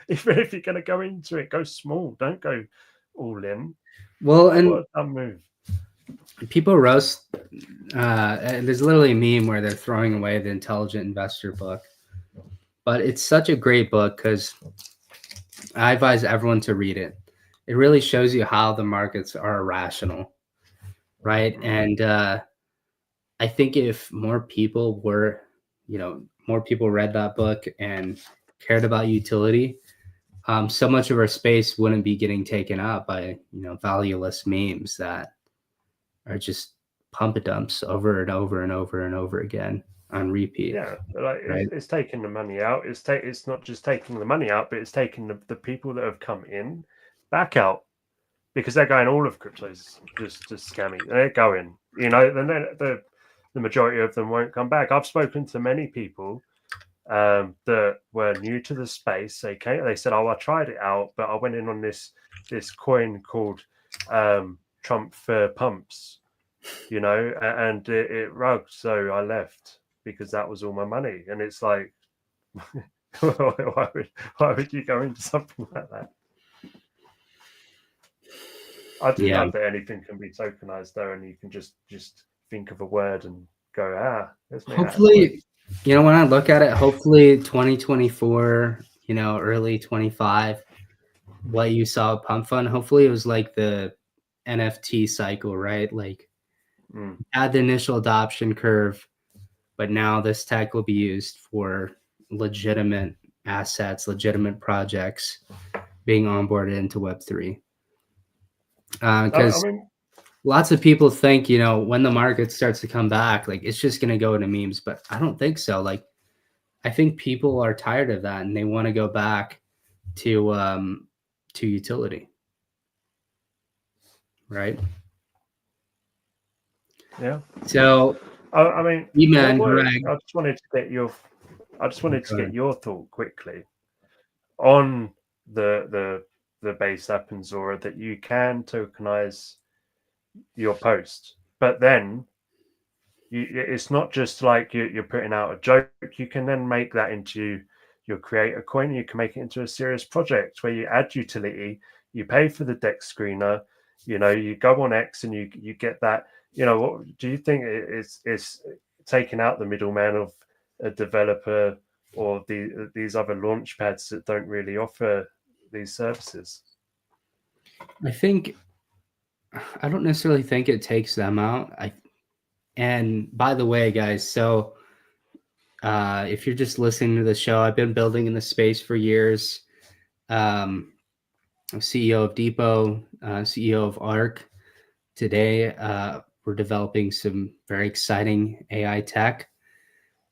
Even if you're going to go into it, go small. Don't go all in.
Well,
Like,
and
what a dumb move.
people roast. There's literally a meme where they're throwing away the Intelligent Investor book, but it's such a great book because I advise everyone to read it. It really shows you how the markets are irrational, right?
Mm.
And I think if more people were, more people read that book and cared about utility, so much of our space wouldn't be getting taken up by, valueless memes that are just pump dumps over and over and over and over again on repeat,
Yeah, like
right?
it's taking the money out. It's not just taking the money out, but it's taking the people that have come in back out, because they're going, all of crypto is just scammy. They're going, then the majority of them won't come back. I've spoken to many people that were new to the space. They said, "Oh, I tried it out, but I went in on this coin called Trump for pumps, and it rugged, so I left because that was all my money." And it's like, why would you go into something like that? I do
Yeah.
love that anything can be tokenized though, and you can just think of a word and go, let's make that a coin.
Hopefully, when I look at it, hopefully 2024, early 25, what you saw at Pump Fund, hopefully it was like the NFT cycle, right? Like
Mm.
had the initial adoption curve, but now this tech will be used for legitimate assets, legitimate projects being onboarded into Web3.
I
Because
mean,
lots of people think, when the market starts to come back, like it's just going to go into memes, but I don't think so. Like, I think people are tired of that and they want to go back to utility, right?
Yeah.
So,
I mean,
man, Greg,
I just wanted to get your
go
thought quickly on the base app in Zora that you can tokenize your post, but then it's not just like you're putting out a joke. You can then make that into your creator coin. You can make it into a serious project where you add utility, you pay for the deck screener, you go on X and you get that. What do you think is taking out the middleman of a developer or these other launch pads that don't really offer these services?
I don't necessarily think it takes them out. And by the way, guys, so if you're just listening to the show, I've been building in the space for years. I'm CEO of Depot, CEO of Arc. Today, we're developing some very exciting AI tech.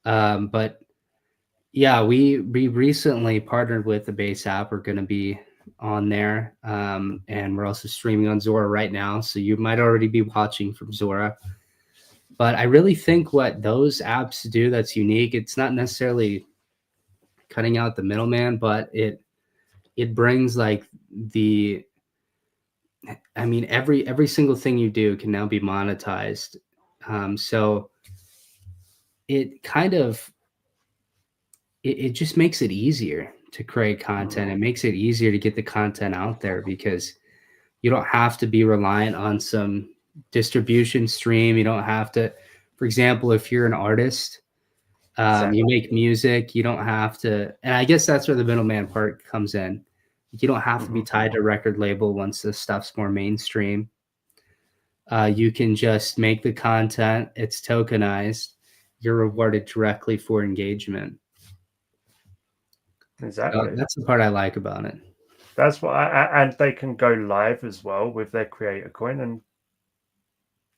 But yeah, we recently partnered with the Base app. We're going to be on there, and we're also streaming on Zora right now. So you might already be watching from Zora. But I really think what those apps do that's unique, it's not necessarily cutting out the middleman, but it brings like every single thing you do can now be monetized. So it kind of it just makes it easier to create content. It makes it easier to get the content out there because you don't have to be reliant on some distribution stream. You don't have to, for example, if you're an artist,
Exactly.
you make music, you don't have to, and I guess that's where the middleman part comes in. You don't have to be tied to a record label once the stuff's more mainstream. You can just make the content, it's tokenized, you're rewarded directly for engagement.
Exactly.
So that's the part I like about it.
That's what, and they can go live as well with their creator coin, and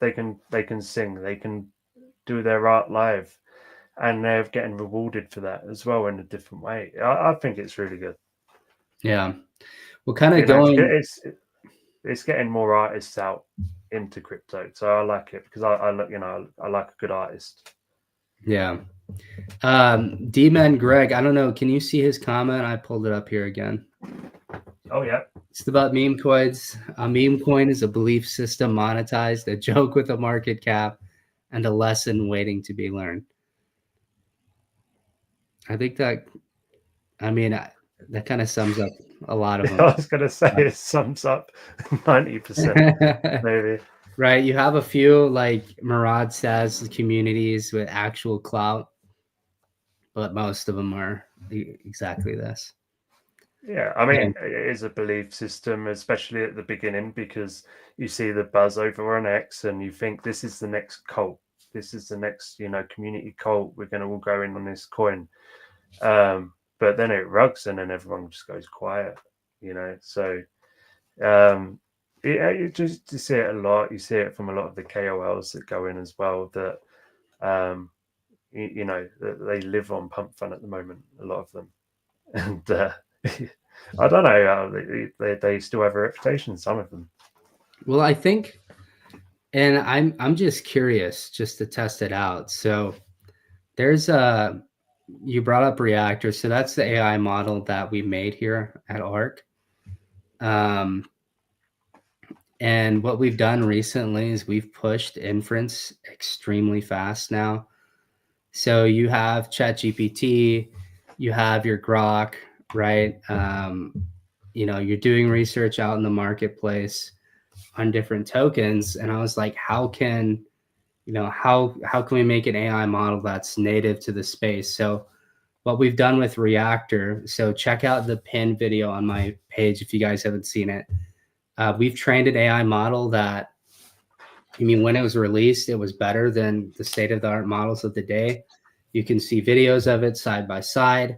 they can sing, they can do their art live, and they're getting rewarded for that as well in a different way. I think it's really good.
Yeah, well, kind of going.
It's getting more artists out into crypto, so I like it because I look, I like a good artist.
Yeah. D-Man Greg, I don't know. Can you see his comment? I pulled it up here again.
Oh, yeah.
It's about meme coins. A meme coin is a belief system monetized, a joke with a market cap, and a lesson waiting to be learned. I think that kind of sums up a lot of them.
I was going to say it sums up 90%, maybe.
Right. You have a few, like Murad says, communities with actual clout, but most of them are exactly this.
Yeah, I mean, it is a belief system, especially at the beginning, because you see the buzz over on X and you think this is the next cult. This is the next, community cult. We're going to all go in on this coin. But then it rugs and then everyone just goes quiet, So you see it a lot. You see it from a lot of the KOLs that go in as well, that, that they live on pump fun at the moment, a lot of them. And I don't know. They still have a reputation. Some of them.
Well, I think, and I'm just curious, just to test it out. So there's you brought up Reactor, so that's the AI model that we made here at Arc. And what we've done recently is we've pushed inference extremely fast now. So you have ChatGPT, you have your Grok, right? You're doing research out in the marketplace on different tokens. And I was like, how can we make an AI model that's native to the space? So what we've done with Reactor, so check out the pinned video on my page if you guys haven't seen it. We've trained an AI model that, when it was released, it was better than the state-of-the-art models of the day. You can see videos of it side by side.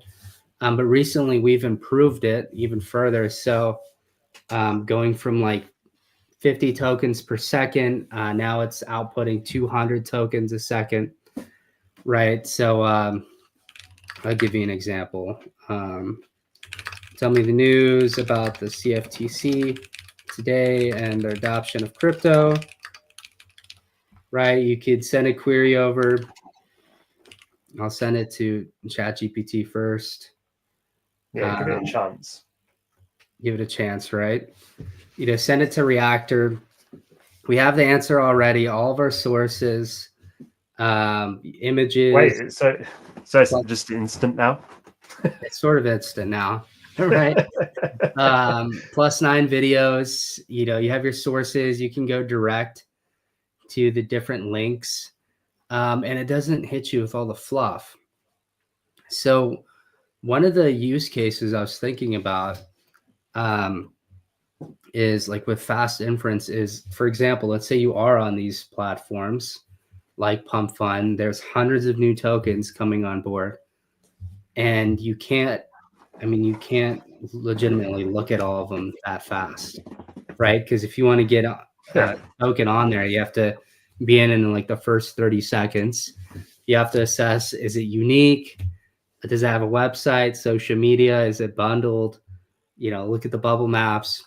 But recently we've improved it even further. So going from like 50 tokens per second. Now it's outputting 200 tokens a second, right? So I'll give you an example. Tell me the news about the CFTC today and their adoption of crypto, right? You could send a query over. I'll send it to ChatGPT first.
Yeah, give it a chance.
Give it a chance, right? Send it to Reactor. We have the answer already. All of our sources, images.
Wait, so it's just instant now?
It's sort of instant now, right? +9 videos. You have your sources. You can go direct to the different links, and it doesn't hit you with all the fluff. So one of the use cases I was thinking about is like with fast inference is, for example, let's say you are on these platforms like Pump Fund. There's hundreds of new tokens coming on board, and you can't legitimately look at all of them that fast, right? Because if you want to get a token on there, you have to be in like the first 30 seconds. You have to assess, is it unique? Does it have a website, social media? Is it bundled? Look at the bubble maps.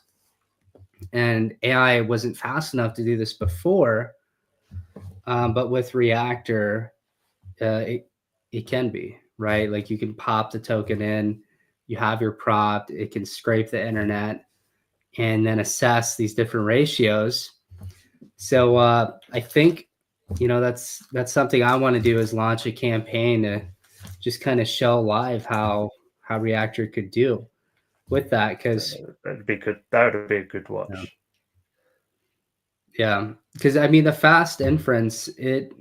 And AI wasn't fast enough to do this before, but with Reactor, it can be, right? Like you can pop the token in, you have your prompt, it can scrape the internet and then assess these different ratios. So I think, that's something I want to do, is launch a campaign to just kind of show live how Reactor could do with that, because
that would be good. That would be a good watch.
Yeah, because the fast inference, it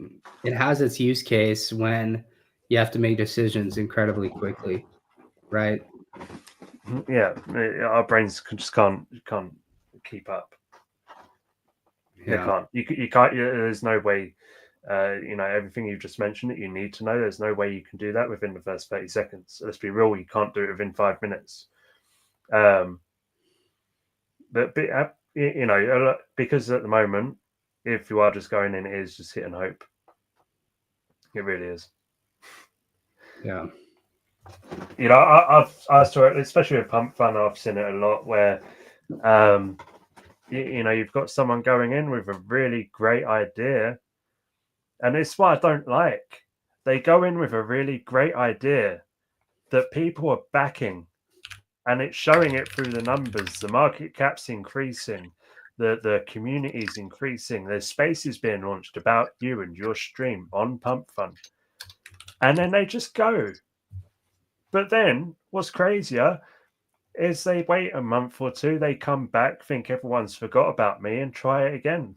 has its use case when you have to make decisions incredibly quickly, right?
Yeah, our brains just can't keep up.
Yeah.
They can't. You can't. There's no way. Everything you've just mentioned that you need to know. There's no way you can do that within the first 30 seconds. Let's be real. You can't do it within 5 minutes. But because at the moment, if you are just going in, it is just hit and hope. It really is.
Yeah.
I saw it, especially with Pump Fun. I've seen it a lot where, you've got someone going in with a really great idea, and it's what I don't like. They go in with a really great idea that people are backing, and it's showing it through the numbers. The market cap's increasing, the community's increasing. There's spaces being launched about you and your stream on Pump Fun, and then they just go. But then what's crazier is they wait a month or two, they come back, think everyone's forgot about me, and try it again.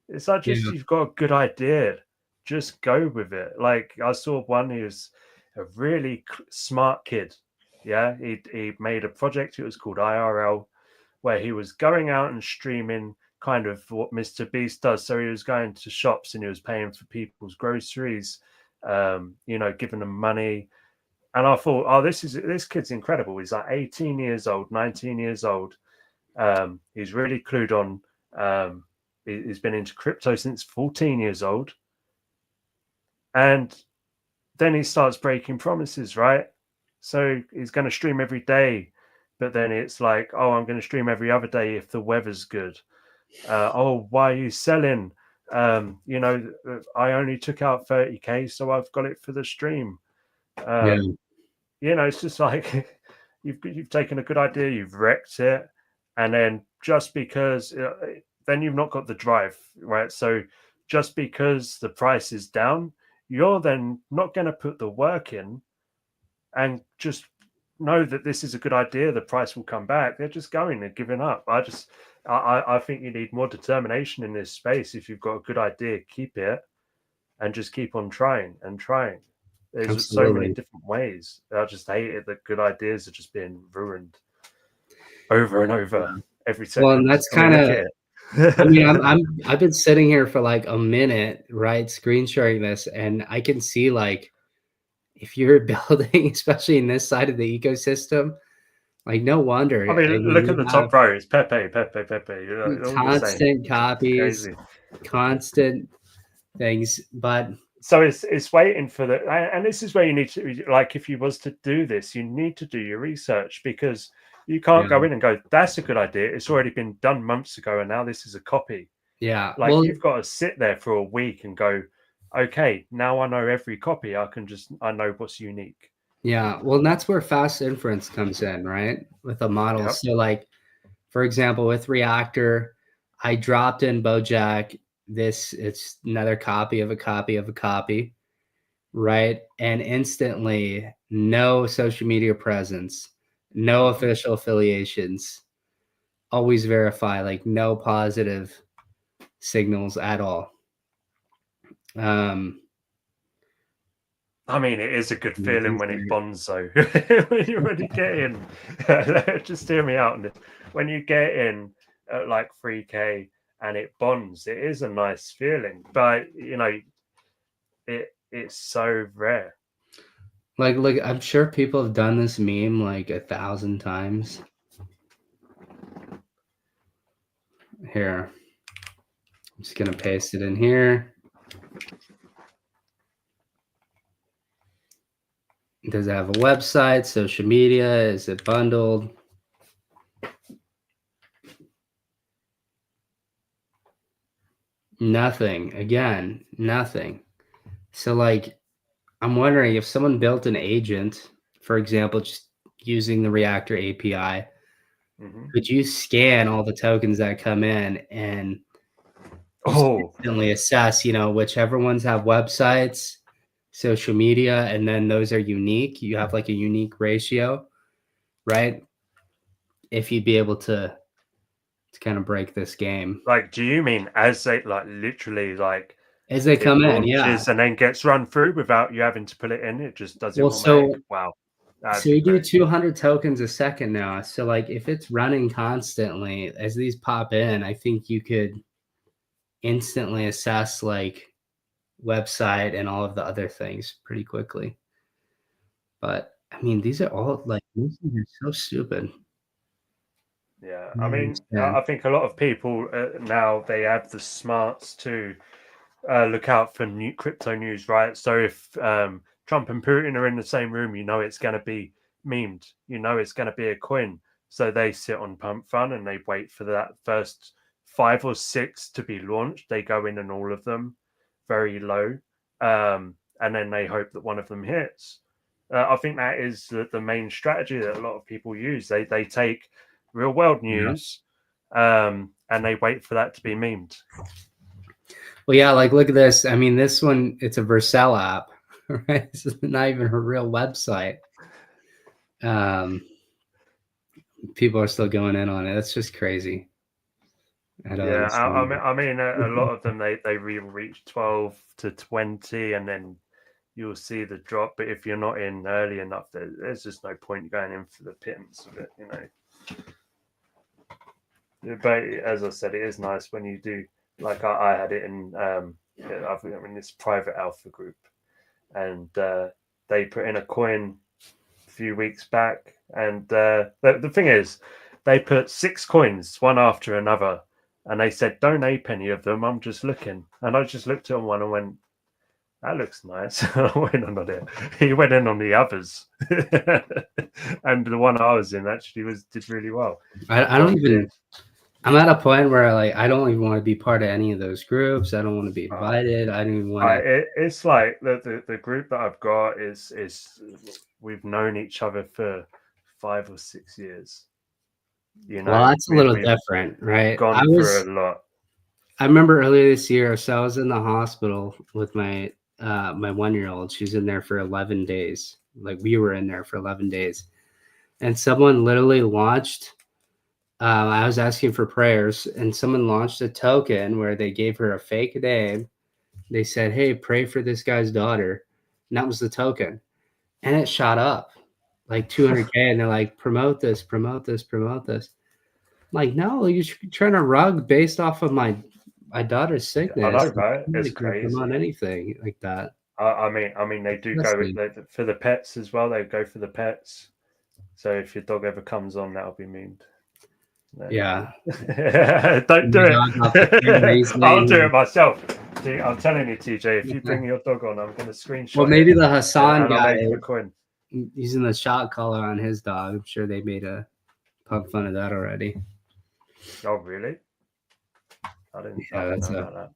It's like you've got a good idea, just go with it. Like I saw one who was a really smart kid. Yeah, he made a project. It was called IRL, where he was going out and streaming kind of what Mr. Beast does. So he was going to shops and he was paying for people's groceries, giving them money. And I thought, oh, this kid's incredible. He's like 18 years old, 19 years old. He's really clued on. He's been into crypto since 14 years old. And then he starts breaking promises, right? So he's going to stream every day. But then it's like, oh, I'm going to stream every other day if the weather's good. Oh, why are you selling? I only took out 30K, so I've got it for the stream. It's just like you've taken a good idea, you've wrecked it, and then just because then you've not got the drive, right? So just because the price is down, you're then not going to put the work in and just know that this is a good idea, the price will come back. They're just going and giving up. I think you need more determination in this space. If you've got a good idea, keep it and just keep on trying and trying. There's
Absolutely.
so many different ways. I just hate it that good ideas are just being ruined over and over every second.
Well, and that's kind of. I've been sitting here for like a minute, right, screen sharing this, and I can see like if you're building, especially in this side of the ecosystem, Like, no wonder.
I mean,
When
look at
you
the
have
top row. It's Pepe, Pepe, Pepe. All the same.
constant
It's
copies,
crazy.
constant things, but
So it's waiting for the, and this is where you need to, like, if you was to do this, you need to do your research, because you can't go in and go, that's a good idea. It's already been done months ago, and now this is a copy.
yeah.
Like,
Well,
you've got to sit there for a week and go, okay, now I know every copy. I know what's unique.
yeah. Well, that's where fast inference comes in, right? With a model.
Yep.
So, like, for example, with Reactor, I dropped in Bojack. It's another copy of a copy of a copy, right? And instantly, no social media presence, no official affiliations, always verify, like no positive signals at all. Um,
I mean, it is a good feeling when it bonds, though. when you get in, just hear me out. When you get in at like 3K and it bonds, it is a nice feeling. But it's so rare.
like, look, I'm sure people have done this meme like 1,000 times. Here, I'm just gonna paste it in here. Does it have a website, social media? Is it bundled? Nothing. Again, nothing. So, like, I'm wondering if someone built an agent, for example, just using the Reactor API, could you scan all the tokens that come in and just instantly assess, whichever ones have websites, social media, and then those are unique. You have like a unique ratio, right? If you'd be able to kind of break this game.
Like, do you mean as they, like, literally, like,
As they
it
come in, yeah.
launches and then gets run through without you having to put it in? It just does it
Well,
automatic.
so
Wow, that'd
so
be
you do
very cool.
200 tokens a second now. So like if it's running constantly as these pop in, I think you could instantly assess like website and all of the other things pretty quickly. But I mean, these are all like these things are so stupid.
Yeah,
I
I
don't
mean, I
understand.
think a lot of people now, they have the smarts to look out for new crypto news, right? So if Trump and Putin are in the same room, it's going to be memed. It's going to be a coin. So they sit on Pump Fun and they wait for that first 5 or 6 to be launched. They go in and all of them very low, and then they hope that one of them hits. I think that is the main strategy that a lot of people use. They take real world
Yeah.
news, and they wait for that to be memed.
Well, yeah, like look at this. I mean, this one, it's a Vercel app, right? This is not even her real website. People are still going in on it. That's just crazy. I don't
Yeah,
understand.
I mean, a lot of them they will reach 12 to 20, and then you'll see the drop. But if you're not in early enough, there's just no point going in for the pittance of it. But as I said, it is nice when you do. Like I had it in I've in this private alpha group, and they put in a coin a few weeks back, and the thing is, they put 6 coins one after another, and they said, "Don't ape any of them. I'm just looking." And I just looked at one and went, "That looks nice." I went on it. He went in on the others, and the one I was in actually did really well.
I don't even. I'm at a point where like I don't even want to be part of any of those groups. I don't want to be invited. I don't even want to.
It's like the group that I've got is we've known each other for 5 or 6 years.
Well, that's a little
We've
different, right?
gone through a lot.
I remember earlier this year, so I was in the hospital with my 1-year-old. She's in there for 11 days. Like we were in there for 11 days, and someone literally launched. I was asking for prayers, and someone launched a token where they gave her a fake name. They said, "Hey, pray for this guy's daughter," and that was the token, and it shot up like 200K. And they're like, "Promote this, promote this, promote this." I'm like, no, you're trying to rug based off of my daughter's
I know,
sickness.
right?
I'm
It's
not gonna promote
crazy.
anything like that.
I mean, they do go
Disgusting.
for the pets as well. They go for the pets. So if your dog ever comes on, that'll be memed. No.
Yeah.
Don't do
Your dog off the camera,
it.
he's
I'll do
laying.
it myself. See, I'm telling you, TJ, if you bring your dog on, I'm going to screenshot
Well, maybe
it
the Hassan
and I'll
guy
make you a coin.
using the shot collar on his dog. I'm sure they made a punk fun of that already.
Oh, really? I didn't know about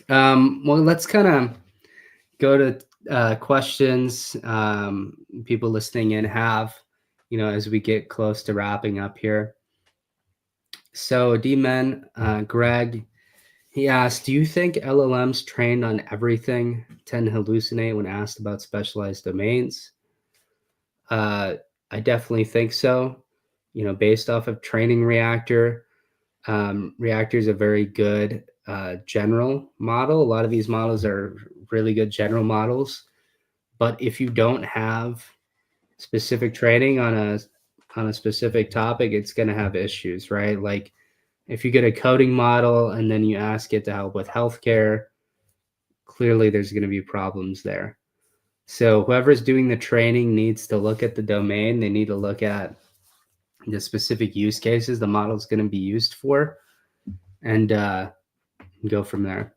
that.
Well, let's kind of go to questions people listening in have, as we get close to wrapping up here. So D-Men, Greg, he asked, do you think LLMs trained on everything tend to hallucinate when asked about specialized domains? I definitely think so. Based off of training Reactor, Reactor is a very good general model. A lot of these models are really good general models, but if you don't have specific training on a specific topic, it's going to have issues, right? Like if you get a coding model and then you ask it to help with healthcare, clearly there's going to be problems there. So whoever's doing the training needs to look at the domain. They need to look at the specific use cases the model is going to be used for, and go from there.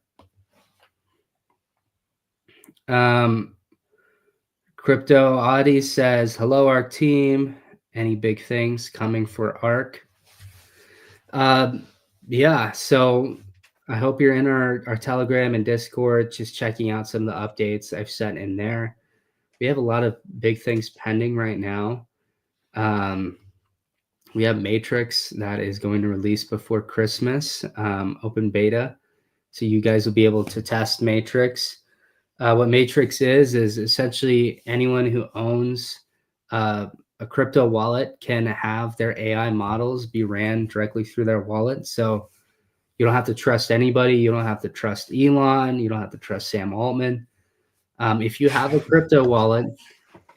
Crypto Audi says, hello, ARC team. Any big things coming for ARC? Yeah, so I hope you're in our Telegram and Discord, just checking out some of the updates I've sent in there. We have a lot of big things pending right now. We have Matrix that is going to release before Christmas, open beta. So you guys will be able to test Matrix. What Matrix is essentially anyone who owns a crypto wallet can have their AI models be ran directly through their wallet. So you don't have to trust anybody. You don't have to trust Elon. You don't have to trust Sam Altman. If you have a crypto wallet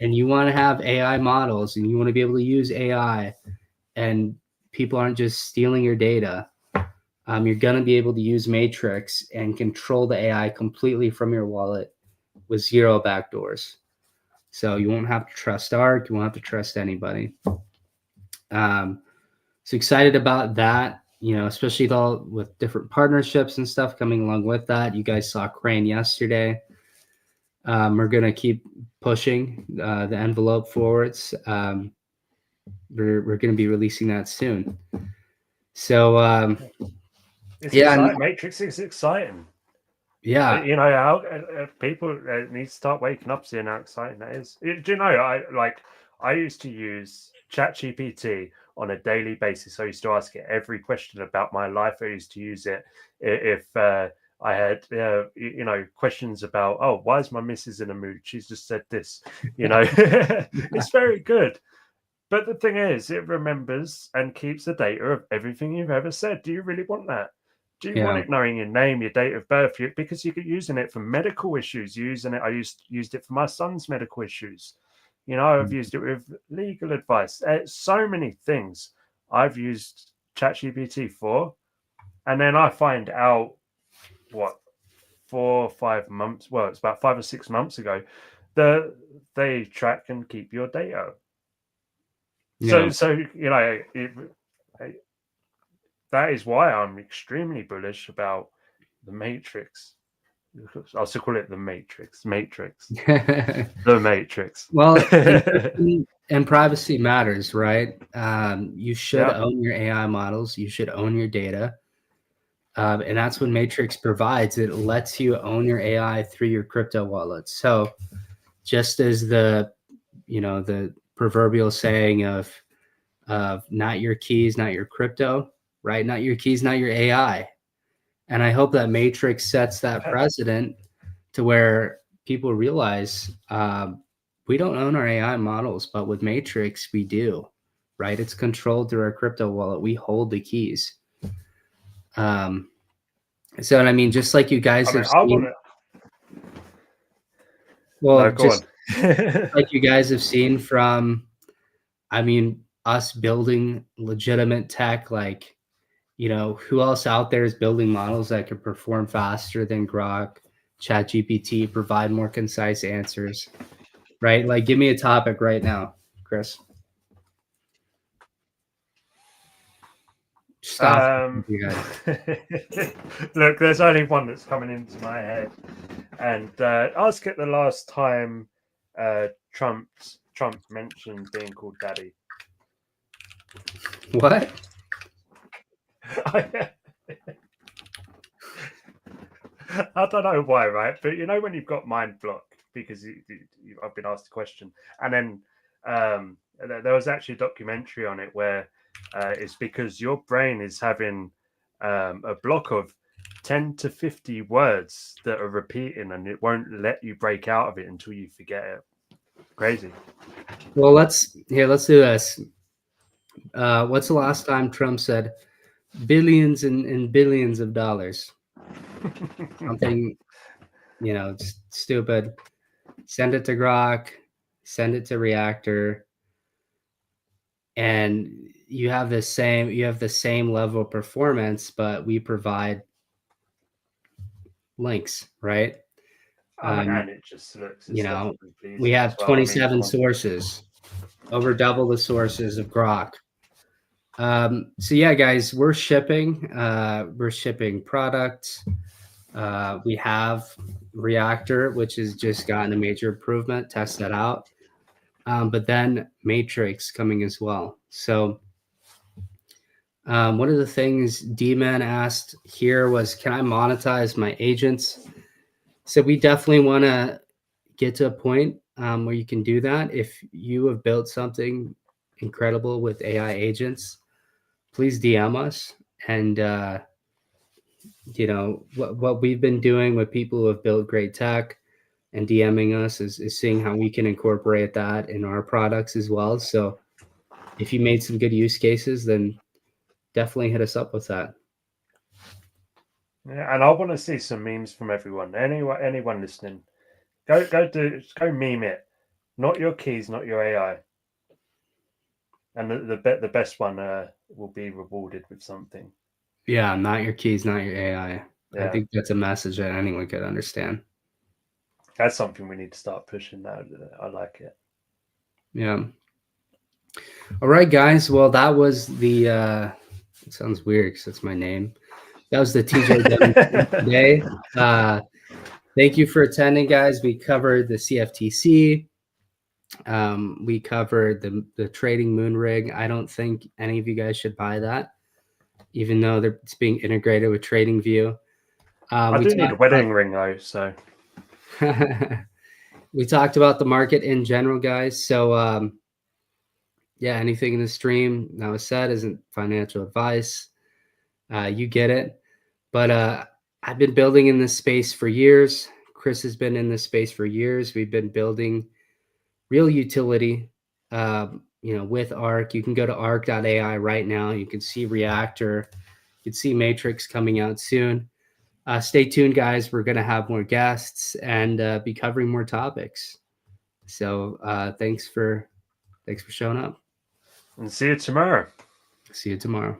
and you want to have AI models and you want to be able to use AI and people aren't just stealing your data, you're going to be able to use Matrix and control the AI completely from your wallet with zero backdoors. So you won't have to trust ARC. You won't have to trust anybody. So excited about that, especially with different partnerships and stuff coming along with that. You guys saw Crane yesterday. We're going to keep pushing the envelope forwards. We're going to be releasing that soon. So
it's exciting. Matrix is exciting.
Yeah,
how people need to start waking up, seeing how exciting that is. Do you know? I used to use ChatGPT on a daily basis. I used to ask it every question about my life. I used to use it if I had questions about, oh, why is my missus in a mood? She's just said this. It's very good. But the thing is, it remembers and keeps the data of everything you've ever said. Do you really want that? Do you want it knowing your name, your date of birth? Because you could using it for medical issues. I used it for my son's medical issues. I've used it with legal advice. So many things I've used ChatGPT for, and then I find out 4 or 5 months. Well, it's about 5 or 6 months ago that they track and keep your data. Yeah. So that is why I'm extremely bullish about the Matrix. I'll still call it the Matrix. The Matrix.
Well, and privacy matters, right? You should own your AI models. You should own your data. And that's what Matrix provides. It lets you own your AI through your crypto wallet. So just as the proverbial saying of not your keys, not your crypto, right? Not your keys, not your AI. And I hope that Matrix sets that precedent to where people realize we don't own our AI models, but with Matrix, we do, right? It's controlled through our crypto wallet. We hold the keys. So, and I mean, just like you guys have seen, like you guys have seen from, us building legitimate tech, like, who else out there is building models that can perform faster than Grok, ChatGPT, provide more concise answers, right? Like, give me a topic right now, Chris. Stop. You guys.
Look, there's only one that's coming into my head, and ask it the last time Trump mentioned being called daddy.
What?
I don't know why, right? But you know when you've got mind block because I've been asked a question, and then there was actually a documentary on it where it's because your brain is having a block of 10 to 50 words that are repeating, and it won't let you break out of it until you forget it. Crazy.
Well, let's do this. What's the last time Trump said billions and billions of dollars? Something, stupid. Send it to Grok, send it to Reactor, and you have the same level of performance, but we provide links, right?
And it just looks
we have 27 sources, over double the sources of Grok. So yeah, guys, we're shipping products. We have Reactor, which has just gotten a major improvement. Test that out. But then Matrix coming as well. So one of the things D-Man asked here was, can I monetize my agents? So we definitely want to get to a point where you can do that. If you have built something incredible with AI agents, please DM us. And what we've been doing with people who have built great tech and DMing us is seeing how we can incorporate that in our products as well. So if you made some good use cases, then definitely hit us up with that.
Yeah, and I want to see some memes from everyone. Anyone listening, go meme it. Not your keys, not your AI. And the best one will be rewarded with something.
Yeah, not your keys, not your AI.
Yeah.
I think that's a message that anyone could understand.
That's something we need to start pushing now. I like it.
Yeah. All right, guys. Well, that was the it sounds weird because it's my name. That was the TJ today. Thank you for attending, guys. We covered the CFTC. We covered the trading moon rig. I don't think any of you guys should buy that, even though it's being integrated with TradingView.
I do need a wedding ring though, so
we talked about the market in general, guys. So yeah, anything in the stream that was said isn't financial advice. You get it. But I've been building in this space for years. Chris has been in this space for years. We've been building real utility, with Arc. You can go to arc.ai right now. You can see Reactor. You can see Matrix coming out soon. Stay tuned, guys. We're going to have more guests and be covering more topics. So thanks for showing up.
And see you tomorrow.
See you tomorrow.